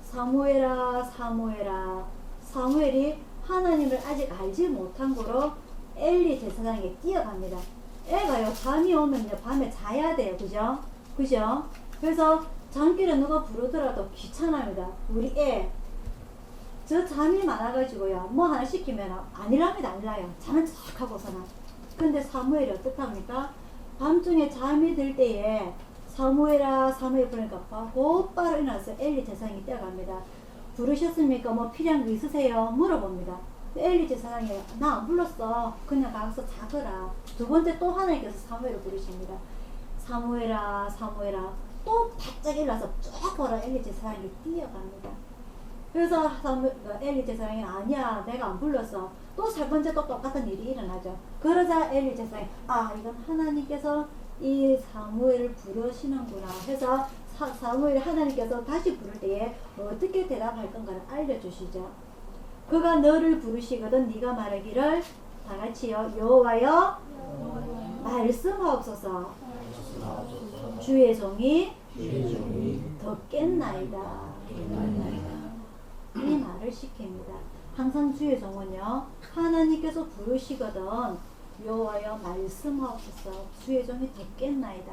Speaker 1: 사무엘아, 사무엘아. 사무엘이 하나님을 아직 알지 못한 거로 엘리 제사장에게 뛰어갑니다. 애가요, 밤이 오면요, 밤에 자야 돼요. 그죠? 그죠? 그래서 잠길에 누가 부르더라도 귀찮아합니다. 우리 애. 저 잠이 많아가지고요, 뭐 하나 시키면 아니랍니다. 아니라요. 잠을 쫙 하고서는. 근데 사무엘이 어떻답니까? 밤중에 잠이 들 때에 사무엘아, 사무엘 부르니까 곧바로 일어나서 엘리 제사장이 뛰어갑니다. 부르셨습니까? 뭐 필요한 거 있으세요? 물어봅니다. 엘리 제사장이 나 안 불렀어. 그냥 가서 자거라. 두 번째 또 하나님께서 사무엘을 부르십니다. 사무엘아, 사무엘아. 또 바짝 일어나서 쫙 보라. 엘리 제사장이 뛰어갑니다. 그래서 엘리 제사장이 아니야, 내가 안 불렀어. 또 세 번째 또 똑같은 일이 일어나죠. 그러자 엘리 제사장이 이건 하나님께서 이 사무엘을 부르시는구나 해서 사무엘 하나님께서 다시 부를 때에 어떻게 대답할 건가를 알려주시죠. 그가 너를 부르시거든 네가 말하기를 다 같이요. 여호와여 말씀하옵소서. 주의 종이 듣겠나이다. 이 말을 시킵니다. 항상 주의 종은요 하나님께서 부르시거든 여호와여 말씀하옵소서. 주의 종이 듣겠나이다.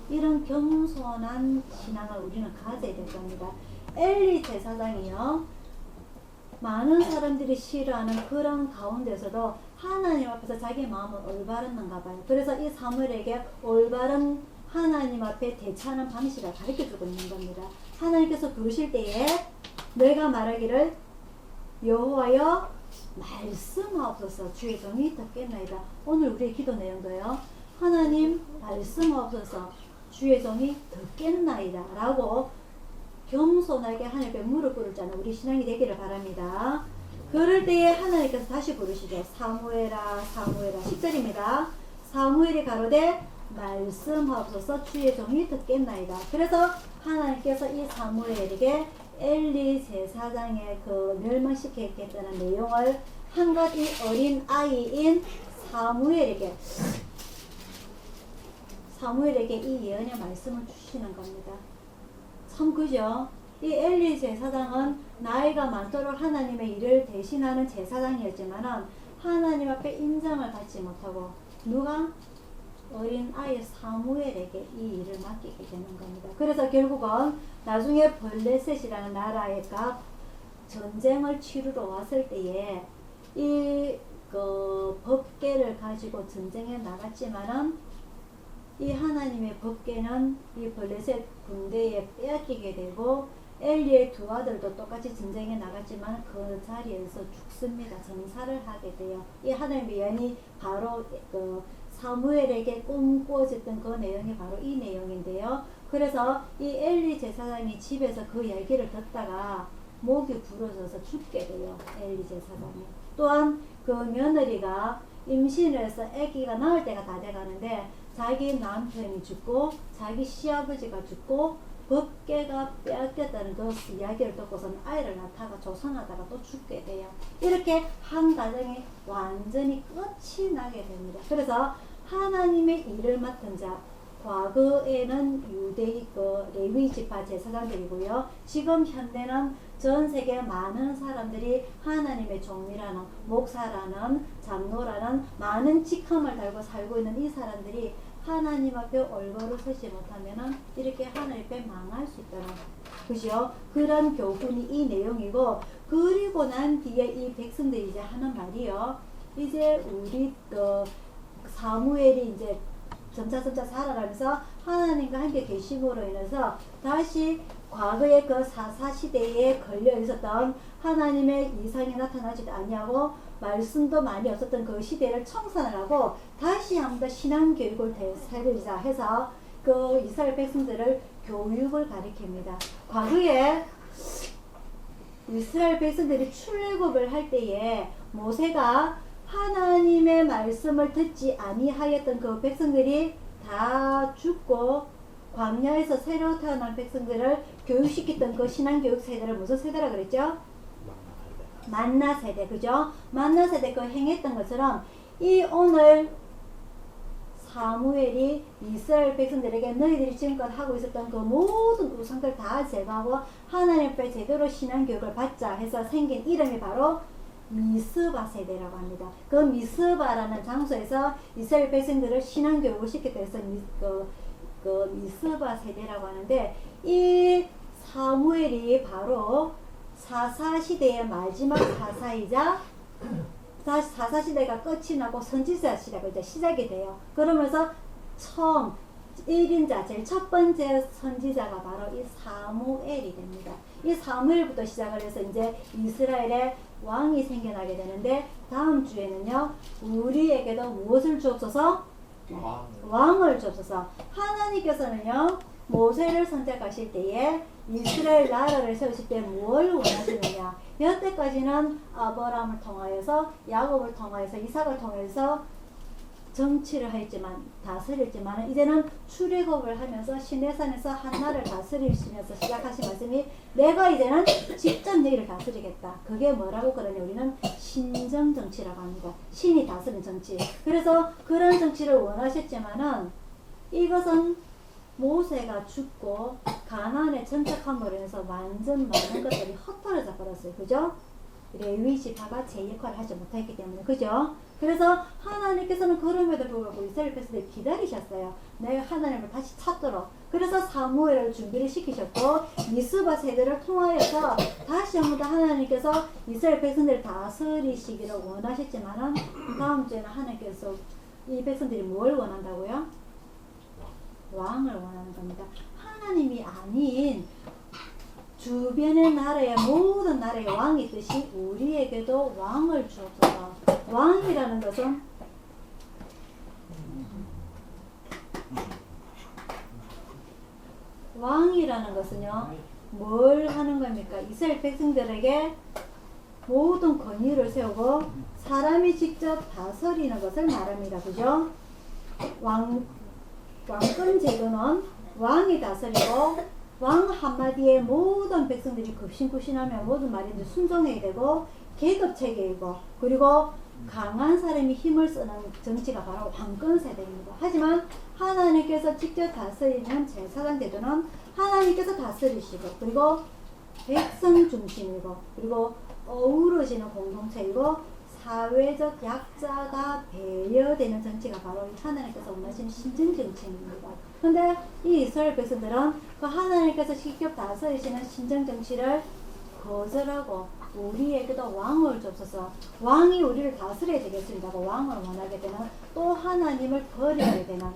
Speaker 1: 이런 겸손한 신앙을 우리는 가져야 될 겁니다. 엘리 제사장이요 많은 사람들이 싫어하는 그런 가운데서도 하나님 앞에서 자기 마음을 올바랐는가 봐요. 그래서 이 사무엘에게 올바른 하나님 앞에 대처하는 방식을 가르쳐주고 있는 겁니다. 하나님께서 부르실 때에 내가 말하기를 여호와여 말씀하옵소서. 주의 종이 듣겠나이다. 오늘 우리의 기도 내용도요. 하나님 말씀하옵소서. 주의 종이 듣겠나이다 라고 겸손하게 하나님께 무릎 꿇을 자는 우리 신앙이 되기를 바랍니다. 그럴 때에 하나님께서 다시 부르시죠. 사무엘아 사무엘아. 10절입니다. 사무엘이 가로되 말씀하옵소서. 주의 종이 듣겠나이다. 그래서 하나님께서 이 사무엘에게 엘리 제사장의 그 멸망시켰다는 내용을 한 가지 어린 아이인 사무엘에게 이 예언의 말씀을 주시는 겁니다. 참 그죠? 이 엘리 제사장은 나이가 많도록 하나님의 일을 대신하는 제사장이었지만은 하나님 앞에 인정을 받지 못하고 누가? 어린 아이 사무엘에게 이 일을 맡기게 되는 겁니다. 그래서 결국은 나중에 블레셋이라는 나라가 전쟁을 치르러 왔을 때에 이 법궤를 가지고 전쟁에 나갔지만은 이 하나님의 법궤는 이 블레셋 군대에 빼앗기게 되고 엘리의 두 아들도 똑같이 전쟁에 나갔지만 그 자리에서 죽습니다. 전사를 하게 돼요. 이 하나님의 예언이 바로 사무엘에게 꿈꾸어졌던 그 내용이 바로 이 내용인데요. 그래서 이 엘리 제사장이 집에서 그 얘기를 듣다가 목이 부러져서 죽게 돼요. 엘리 제사장이. 또한 그 며느리가 임신을 해서 아기가 나올 때가 다 돼가는데 자기 남편이 죽고 자기 시아버지가 죽고 법궤가 빼앗겼다는 그 이야기를 듣고서는 아이를 낳다가 조선하다가 또 죽게 돼요. 이렇게 한 가정이 완전히 끝이 나게 됩니다. 그래서 하나님의 일을 맡은 자, 과거에는 유대인 레위 지파 제사장들이고요. 지금 현대는 전 세계 많은 사람들이 하나님의 종이라는 목사라는 장로라는 많은 직함을 달고 살고 있는 이 사람들이 하나님 앞에 올바로 서지 못하면은 이렇게 하나님 앞에 망할 수 있다는 그죠? 그런 교훈이 이 내용이고, 그리고 난 뒤에 이 백성들이 이제 하는 말이요. 이제 우리 사무엘이 이제 점차 살아가면서 하나님과 함께 계심으로 인해서 다시 과거의 그 사사시대에 걸려 있었던 하나님의 이상이 나타나지도 아니하고 말씀도 많이 없었던 그 시대를 청산을 하고 다시 한번 신앙교육을 되살리자 해서 그 이스라엘 백성들을 교육을 가리킵니다. 과거에 이스라엘 백성들이 출애굽을 할 때에 모세가 하나님의 말씀을 듣지 아니하였던 그 백성들이 다 죽고 광야에서 새로 태어난 백성들을 교육시켰던 그 신앙교육 세대를 무슨 세대라 그랬죠? 만나 세대, 그죠? 만나 세대 그 행했던 것처럼 이 오늘 사무엘이 이스라엘 백성들에게 너희들이 지금껏 하고 있었던 그 모든 우상들 다 제거하고 하나님 앞에 제대로 신앙교육을 받자 해서 생긴 이름이 바로 미스바 세대라고 합니다. 그 미스바라는 장소에서 이스라엘 백성들을 신앙교육을 시켰다 해서 그 미스바 세대라고 하는데, 이 사무엘이 바로 사사시대의 마지막 사사이자 사사시대가 끝이 나고 선지자 시대가 이제 시작이 돼요. 그러면서 처음 1인자 제일 첫 번째 선지자가 바로 이 사무엘이 됩니다. 이 사무엘부터 시작을 해서 이제 이스라엘의 왕이 생겨나게 되는데, 다음 주에는요 우리에게도 무엇을 주옵소서? 왕을 주옵소서. 하나님께서는요 모세를 선택하실 때에 이스라엘 나라를 세우실 때 뭘 원하시느냐? 여태까지는 아브라함을 통하여서 야곱을 통하여서 이삭을 통해서 정치를 했지만 다스렸지만 이제는 출애굽을 하면서 시내산에서 한나라를 다스리시면서 시작하신 말씀이 내가 이제는 직접 너희를 다스리겠다. 그게 뭐라고 그러냐? 우리는 신정 정치라고 합니다. 신이 다스린 정치. 그래서 그런 정치를 원하셨지만은 이것은 모세가 죽고 가나안에 정착함으로 해서 완전 많은 것들이 흩어져 버렸어요. 그죠? 레위 지파가 제 역할을 하지 못했기 때문에. 그죠? 그래서 하나님께서는 그럼에도 불구하고 이스라엘 백성들을 기다리셨어요. 내가 하나님을 다시 찾도록. 그래서 사무엘을 준비를 시키셨고 미스바 세대를 통하여서 다시 한번 더 하나님께서 이스라엘 백성들을 다스리시기를 원하셨지만은 다음 주에는 하나님께서 이 백성들이 뭘 원한다고요? 왕을 원하는 겁니다. 하나님이 아닌 주변의 나라의 모든 나라의 왕이 있듯이 우리에게도 왕을 주옵소서. 왕이라는 것은 왕이라는 것은요 뭘 하는 겁니까? 이스라엘 백성들에게 모든 권위를 세우고 사람이 직접 다스리는 것을 말합니다. 그죠? 왕권 제도는 왕이 다스리고 왕 한마디에 모든 백성들이 급신급신하며 모든 말인지 순종해야 되고 계급 체계이고 그리고 강한 사람이 힘을 쓰는 정치가 바로 왕권 세대입니다. 하지만 하나님께서 직접 다스리는 제사장 제도는 하나님께서 다스리시고 그리고 백성 중심이고 그리고 어우러지는 공동체이고 사회적 약자가 배려되는 정치가 바로 하나님께서 원하시는 신정 정치입니다. 근데 이 이스라엘 백성들은 그 하나님께서 직접 다스리시는 신정 정치를 거절하고 우리에게도 왕을 줍소서. 왕이 우리를 다스려야 되겠습니다고 왕을 원하게 되는 또 하나님을 버리게 되는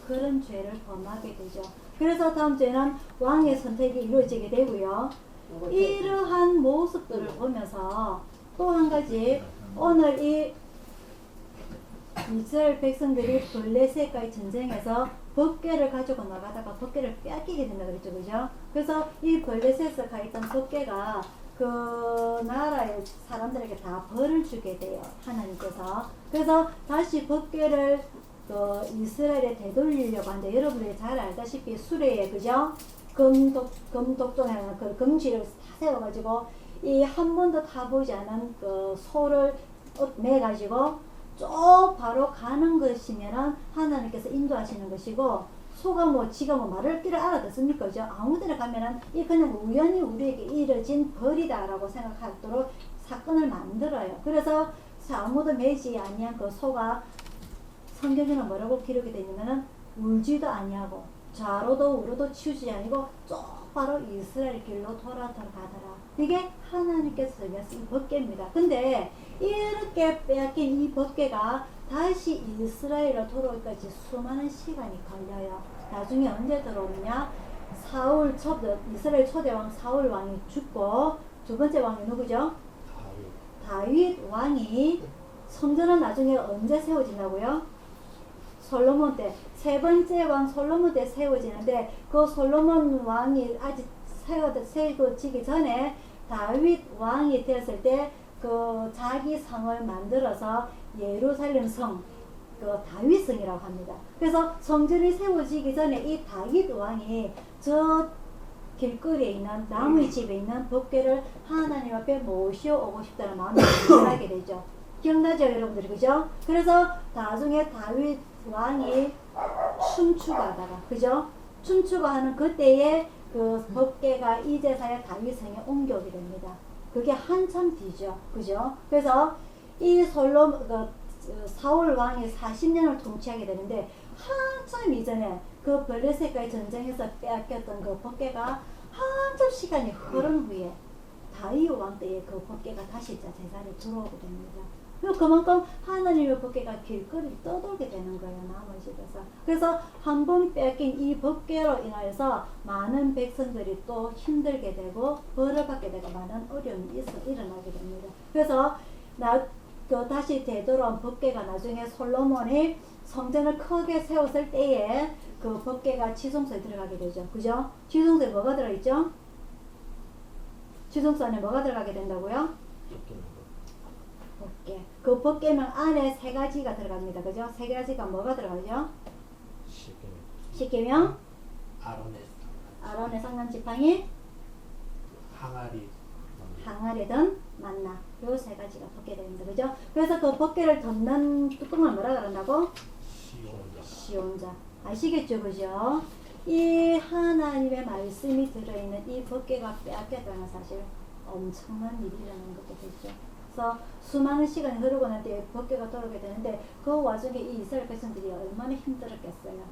Speaker 1: 그런 죄를 범하게 되죠. 그래서 다음 주에는 왕의 선택이 이루어지게 되고요. 이러한 모습들을 보면서 또 한 가지 오늘 이 이스라엘 백성들이 블레셋과의 전쟁에서 법궤를 가지고 나가다가 법궤를 뺏기게 된다 그랬죠. 그죠? 그래서 이 블레셋에 가 있던 법궤가 그 나라의 사람들에게 다 벌을 주게 돼요. 하나님께서. 그래서 다시 법궤를 이스라엘에 되돌리려고 하는데 여러분들이 잘 알다시피 수레에 그죠? 금독종에 그 금지를 다 세워가지고 이 한 번도 타보지 않은 그 소를 매가지고 쭉 바로 가는 것이면은 하나님께서 인도하시는 것이고 소가 뭐 지가 뭐 말을 길을 알아듣습니까? 그죠? 아무데나 가면은 이 그냥 우연히 우리에게 이뤄진 벌이다라고 생각하도록 사건을 만들어요. 그래서 아무도 매지 아니한 그 소가 성경에는 뭐라고 기록이 되냐면은 울지도 아니하고 좌로도 우로도 치우지 아니고 쭉 바로 이스라엘 길로 돌아가더라. 이게 하나님께서 정하신 이 법궤입니다. 근데 이렇게 빼앗긴 이 법궤가 다시 이스라엘로 돌아오기까지 수많은 시간이 걸려요. 나중에 언제 들어오느냐? 이스라엘 초대왕 사울 왕이 죽고 두 번째 왕이 누구죠? 다윗 왕이 성전은 나중에 언제 세워진다고요? 솔로몬 때. 세 번째 왕 솔로몬 때 세워지는데 그 솔로몬 왕이 아직 세워지기 전에 다윗 왕이 되었을 때 그 자기 성을 만들어서 예루살렘 성, 그 다윗성이라고 합니다. 그래서 성전이 세워지기 전에 이 다윗 왕이 저 길거리에 있는 나무의 집에 있는 법궤를 하나님 앞에 모셔오고 싶다는 마음이 생각하게 되죠. 기억나죠 여러분들이? 그죠? 그래서 나중에 다윗 왕이 춤추고 하다가 그죠? 춤추고 하는 그때에 그 법궤가 이제서야 다윗성에 옮겨오게 됩니다. 그게 한참 뒤죠. 그죠? 그래서 이 사울 왕이 40년을 통치하게 되는데 한참 이전에 그 블레셋과의 전쟁에서 빼앗겼던 그 법궤가 한참 시간이 흐른 후에 다윗 왕 때에 그 법궤가 다시 제사를 들어오게 됩니다. 그만큼 하나님의 법궤가 길거리를 떠돌게 되는 거예요. 남의 집에서. 그래서 한 번 뺏긴 이 법궤로 인하여서 많은 백성들이 또 힘들게 되고 벌을 받게 되고 많은 어려움이 일어나게 됩니다. 그래서 그 다시 되돌아온 법궤가 나중에 솔로몬이 성전을 크게 세웠을 때에 그 법궤가 지성소에 들어가게 되죠. 그죠? 지성소에 뭐가 들어있죠? 지성소 안에 뭐가 들어가게 된다고요? 법궤. 그 법궤는 안에 세 가지가 들어갑니다. 그죠? 세 가지가 뭐가 들어가죠? 십계명, 아론의 상남 지팡이, 항아리든 만나. 요 세 가지가 법궤 됩니다. 그죠? 그래서 그 법궤를 덮는 뚜껑을 뭐라 그런다고? 시온자. 아시겠죠? 그죠? 이 하나님의 말씀이 들어있는 이 법궤가 빼앗겼다는 사실 엄청난 일이라는 것도 되죠. 그래서 수많은 시간이 흐르고 난 뒤에 법궤가 돌아오게 되는데 그 와중에 이 이스라엘 백성들이 얼마나 힘들었겠어요.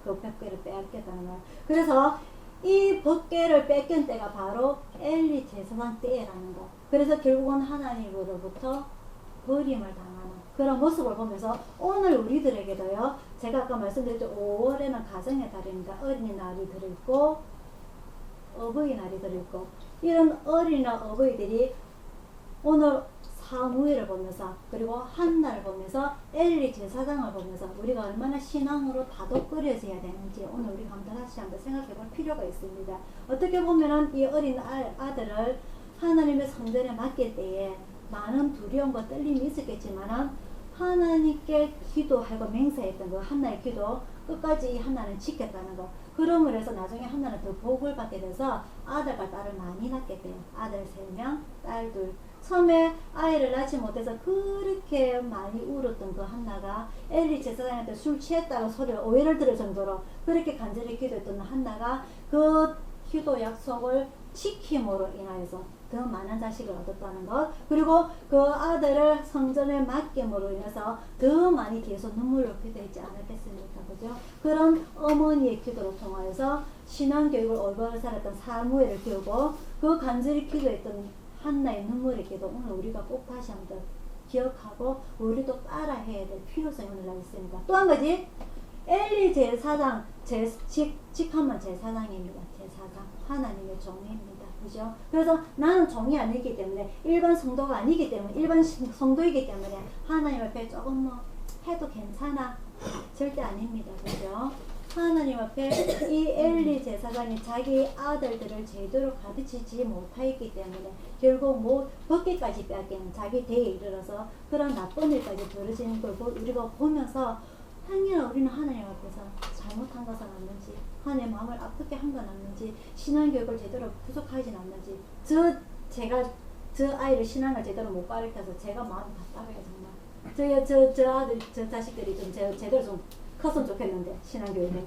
Speaker 1: 그 법궤를 빼앗겼다는 말. 그래서 이 법궤를 뺏긴 때가 바로 엘리 제사장 때라는 거. 그래서 결국은 하나님으로부터 버림을 당하는 그런 모습을 보면서 오늘 우리들에게도요. 제가 아까 말씀드렸죠. 5월에는 가정의 달입니다. 어린이날이 들어있고 어버이날이 들어있고 이런 어린이나 어버이들이 오늘 사무엘을 보면서 그리고 한나를 보면서 엘리 제사장을 보면서 우리가 얼마나 신앙으로 다독거려져야 되는지 오늘 우리가 다시 한번 생각해 볼 필요가 있습니다. 어떻게 보면은 이 어린 아들을 하나님의 성전에 맡길 때에 많은 두려움과 떨림이 있었겠지만은 하나님께 기도하고 맹세했던 그 한나의 기도 끝까지 이 한나는 지켰다는 거. 그러므로 해서 나중에 한나는 더 복을 받게 돼서 아들과 딸을 많이 낳게 돼요. 아들 3명, 딸 2. 처음에 아이를 낳지 못해서 그렇게 많이 울었던 그 한나가 엘리 제사장한테 술 취했다고 소리를 오해를 들을 정도로 그렇게 간절히 기도했던 한나가 그 기도 약속을 지킴으로 인하여서 더 많은 자식을 얻었다는 것, 그리고 그 아들을 성전에 맡김으로 인해서 더 많이 뒤에서 눈물을 기도했지 않았겠습니까? 그죠? 그런 어머니의 기도를 통하여서 신앙교육을 올바로 살았던 사무엘을 키우고 그 간절히 기도했던 한나의 눈물의 기도 오늘 우리가 꼭 다시 한번 기억하고 우리도 따라 해야 될 필요성이 오늘날 있습니다. 또 한 가지 엘리 제사장 직함은 제사장입니다. 제사장 하나님의 종입니다. 그죠? 그래서 나는 종이 아니기 때문에 일반 성도가 아니기 때문에 일반 성도이기 때문에 하나님 앞에 조금 뭐 해도 괜찮아 절대 아닙니다. 그죠? 하나님 앞에 이 엘리 제사장이 자기 아들들을 제대로 가르치지 못하였기 때문에 결국 뭐 벗기까지 빼앗기는 자기 대에 이르러서 그런 나쁜 일까지 벌어지는 걸 우리가 보면서 당연히 우리는 하나님 앞에서 잘못한 것은 없는지 하나님의 마음을 아프게 한 건 없는지 신앙교육을 제대로 부족하진 않는지 저 아이를 신앙을 제대로 못 가르쳐서 제가 마음이 답답해요. 정말 저 아들 저 자식들이 좀 제대로 좀 컸으면 좋겠는데 신앙교육에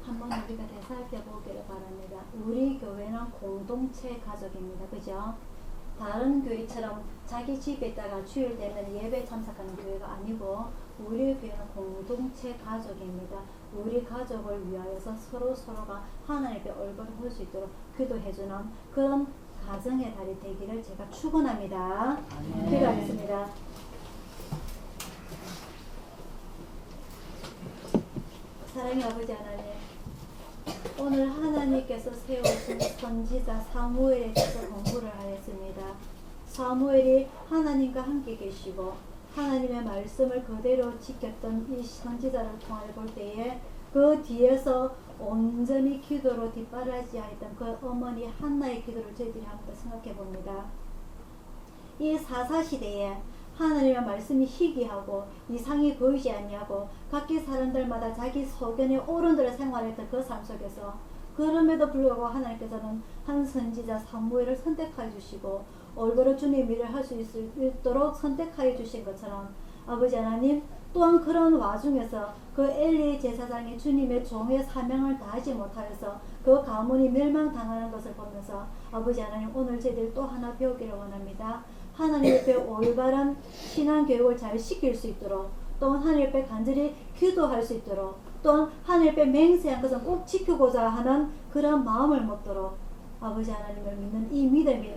Speaker 1: 한번 우리가 되살펴보기를 바랍니다. 우리 교회는 공동체 가족입니다. 그죠? 다른 교회처럼 자기 집에 있다가 주일 되면 예배 참석하는 교회가 아니고 우리 교회는 공동체 가족입니다. 우리 가족을 위하여서 서로가 하나님께 얼굴을 볼 수 있도록 기도해주는 그런 가정의 달이 되기를 제가 축원합니다. 기도하겠습니다. 사랑의 아버지 하나님, 오늘 하나님께서 세우신 선지자 사무엘에 대해서 공부를 하였습니다. 사무엘이 하나님과 함께 계시고 하나님의 말씀을 그대로 지켰던 이 선지자를 통해 볼 때에 그 뒤에서 온전히 기도로 뒷바라지하였던 그 어머니 한나의 기도를 저희들이 한번 생각해 봅니다. 이 사사시대에 하나님의 말씀이 희귀하고 이상이 보이지 아니하고 각기 사람들마다 자기 소견에 옳은 대로 생활했던 그 삶 속에서 그럼에도 불구하고 하나님께서는 한 선지자 사무엘을 선택하여 주시고 올바로 주님의 일을 할 수 있도록 선택하여 주신 것처럼 아버지 하나님 또한 그런 와중에서 그 엘리 제사장이 주님의 종의 사명을 다하지 못하여서 그 가문이 멸망당하는 것을 보면서 아버지 하나님 오늘 저희들 또 하나 배우기를 원합니다. 하나님 앞에 올바른 신앙교육을 잘 시킬 수 있도록 또 하나님 앞에 간절히 기도할 수 있도록 또 하나님 앞에 맹세한 것은 꼭 지키고자 하는 그런 마음을 먹도록 아버지 하나님을 믿는 이 믿음이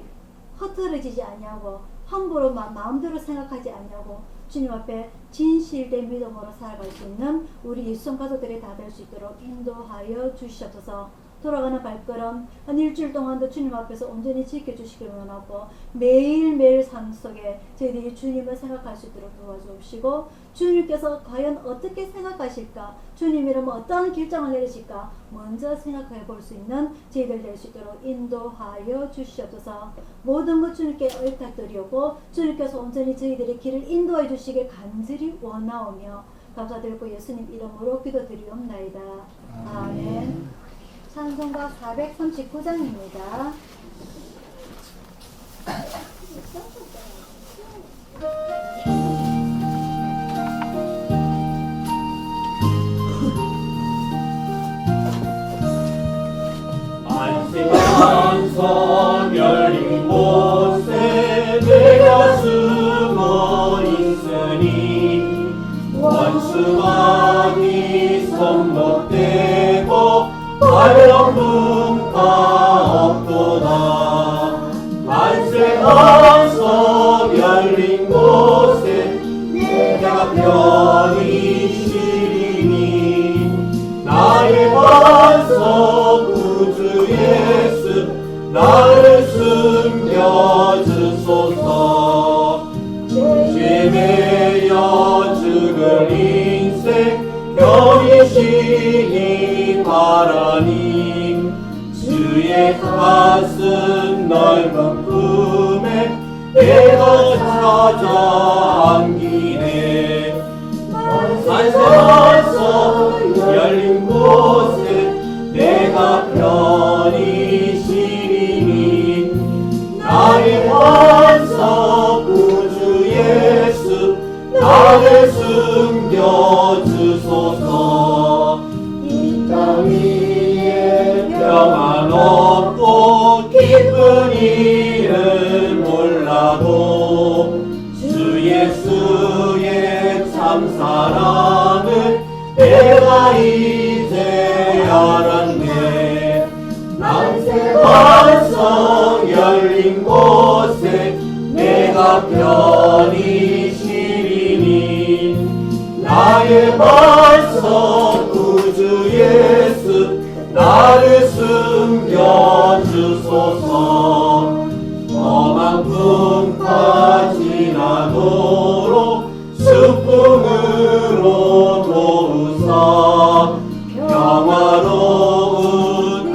Speaker 1: 흐트러지지 아니하고 함부로 마음대로 생각하지 아니하고 주님 앞에 진실된 믿음으로 살아갈 수 있는 우리 일손 가족들이 다 될 수 있도록 인도하여 주시옵소서. 돌아가는 발걸음 한 일주일 동안도 주님 앞에서 온전히 지켜주시기를 원하고 매일매일 삶 속에 저희들이 주님을 생각할 수 있도록 도와주시고 주님께서 과연 어떻게 생각하실까, 주님이라면 어떠한 결정을 내리실까 먼저 생각해 볼 수 있는 저희들 될 수 있도록 인도하여 주시옵소서. 모든 것 주님께 의탁드리고 주님께서 온전히 저희들의 길을 인도해 주시길 간절히 원하오며 감사드리고 예수님 이름으로 기도드리옵나이다. 아멘. 찬송가 439장입니다.
Speaker 2: 안식만성 열린 곳에 내가 숨어 있으니 원수마귀 손목대고 발령분가 없도다. 안식만성 열린 곳에 내가 편히 쉬리니 나의 반석 구주 예수 나를 숨겨주소서. 죄매여 죽을 인생 편히 쉬기 바라니 주의 가슴 넓은 품에 내가 찾아 안기네. 산세만서 열린 곳에 내가 편히 쉬리니 나의 반석 구주 예수 나를 숨겨주소서. 이 땅 위에 평안없고 기쁜 일은 몰라도 주 예수의 참사랑을 내가 이제 알았네. 난세 반석 열린 곳에 내가 편히 쉬리니 나의 반석 구주 예수 나를 숨겨주소서. 험한 풍파 지나도록 수풍으로 도우사 평화로운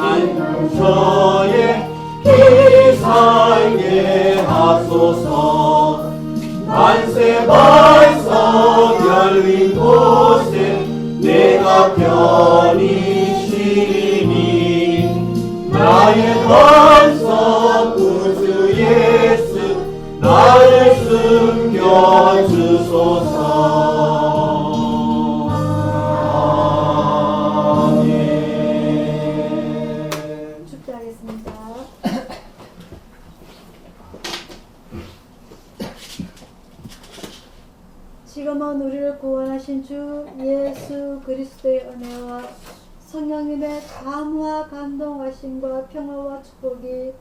Speaker 2: 안처에 길 살게 하소서. 만세 반석 열린 곳에 내가 편히 쉬리니 나의 반석 구주 예수 나를 숨겨주소서. 아멘.
Speaker 1: 축도하겠습니다. 지금은 우리를 구원하신 주 예수 그리스도의 은혜와 성령님의 감화 감동하심과 평화와 축복이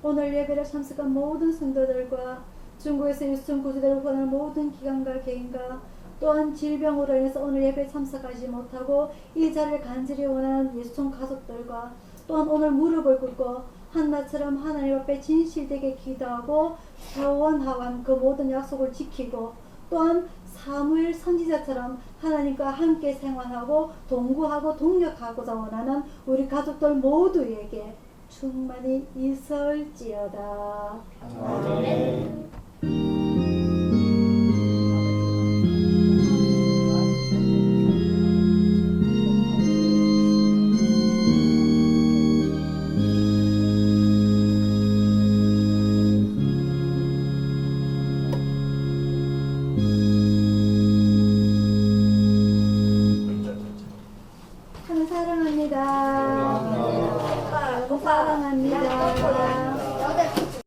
Speaker 1: 오늘 예배를 참석한 모든 성도들과 중국에서 일순 구조대를 보는 모든 기관과 개인과 또한 질병으로 인해서 오늘 예배에 참석하지 못하고 이 자리를 간절히 원하는 예수촌 가족들과 또한 오늘 무릎을 꿇고 한나처럼 하나님 앞에 진실되게 기도하고 서원하고 그 모든 약속을 지키고 또한 사무엘 선지자처럼 하나님과 함께 생활하고 동거하고 동력하고자 원하는 우리 가족들 모두에게 충만히 있을지어다.
Speaker 3: 아멘.
Speaker 1: 하나님 사랑합니다. 사랑합니다.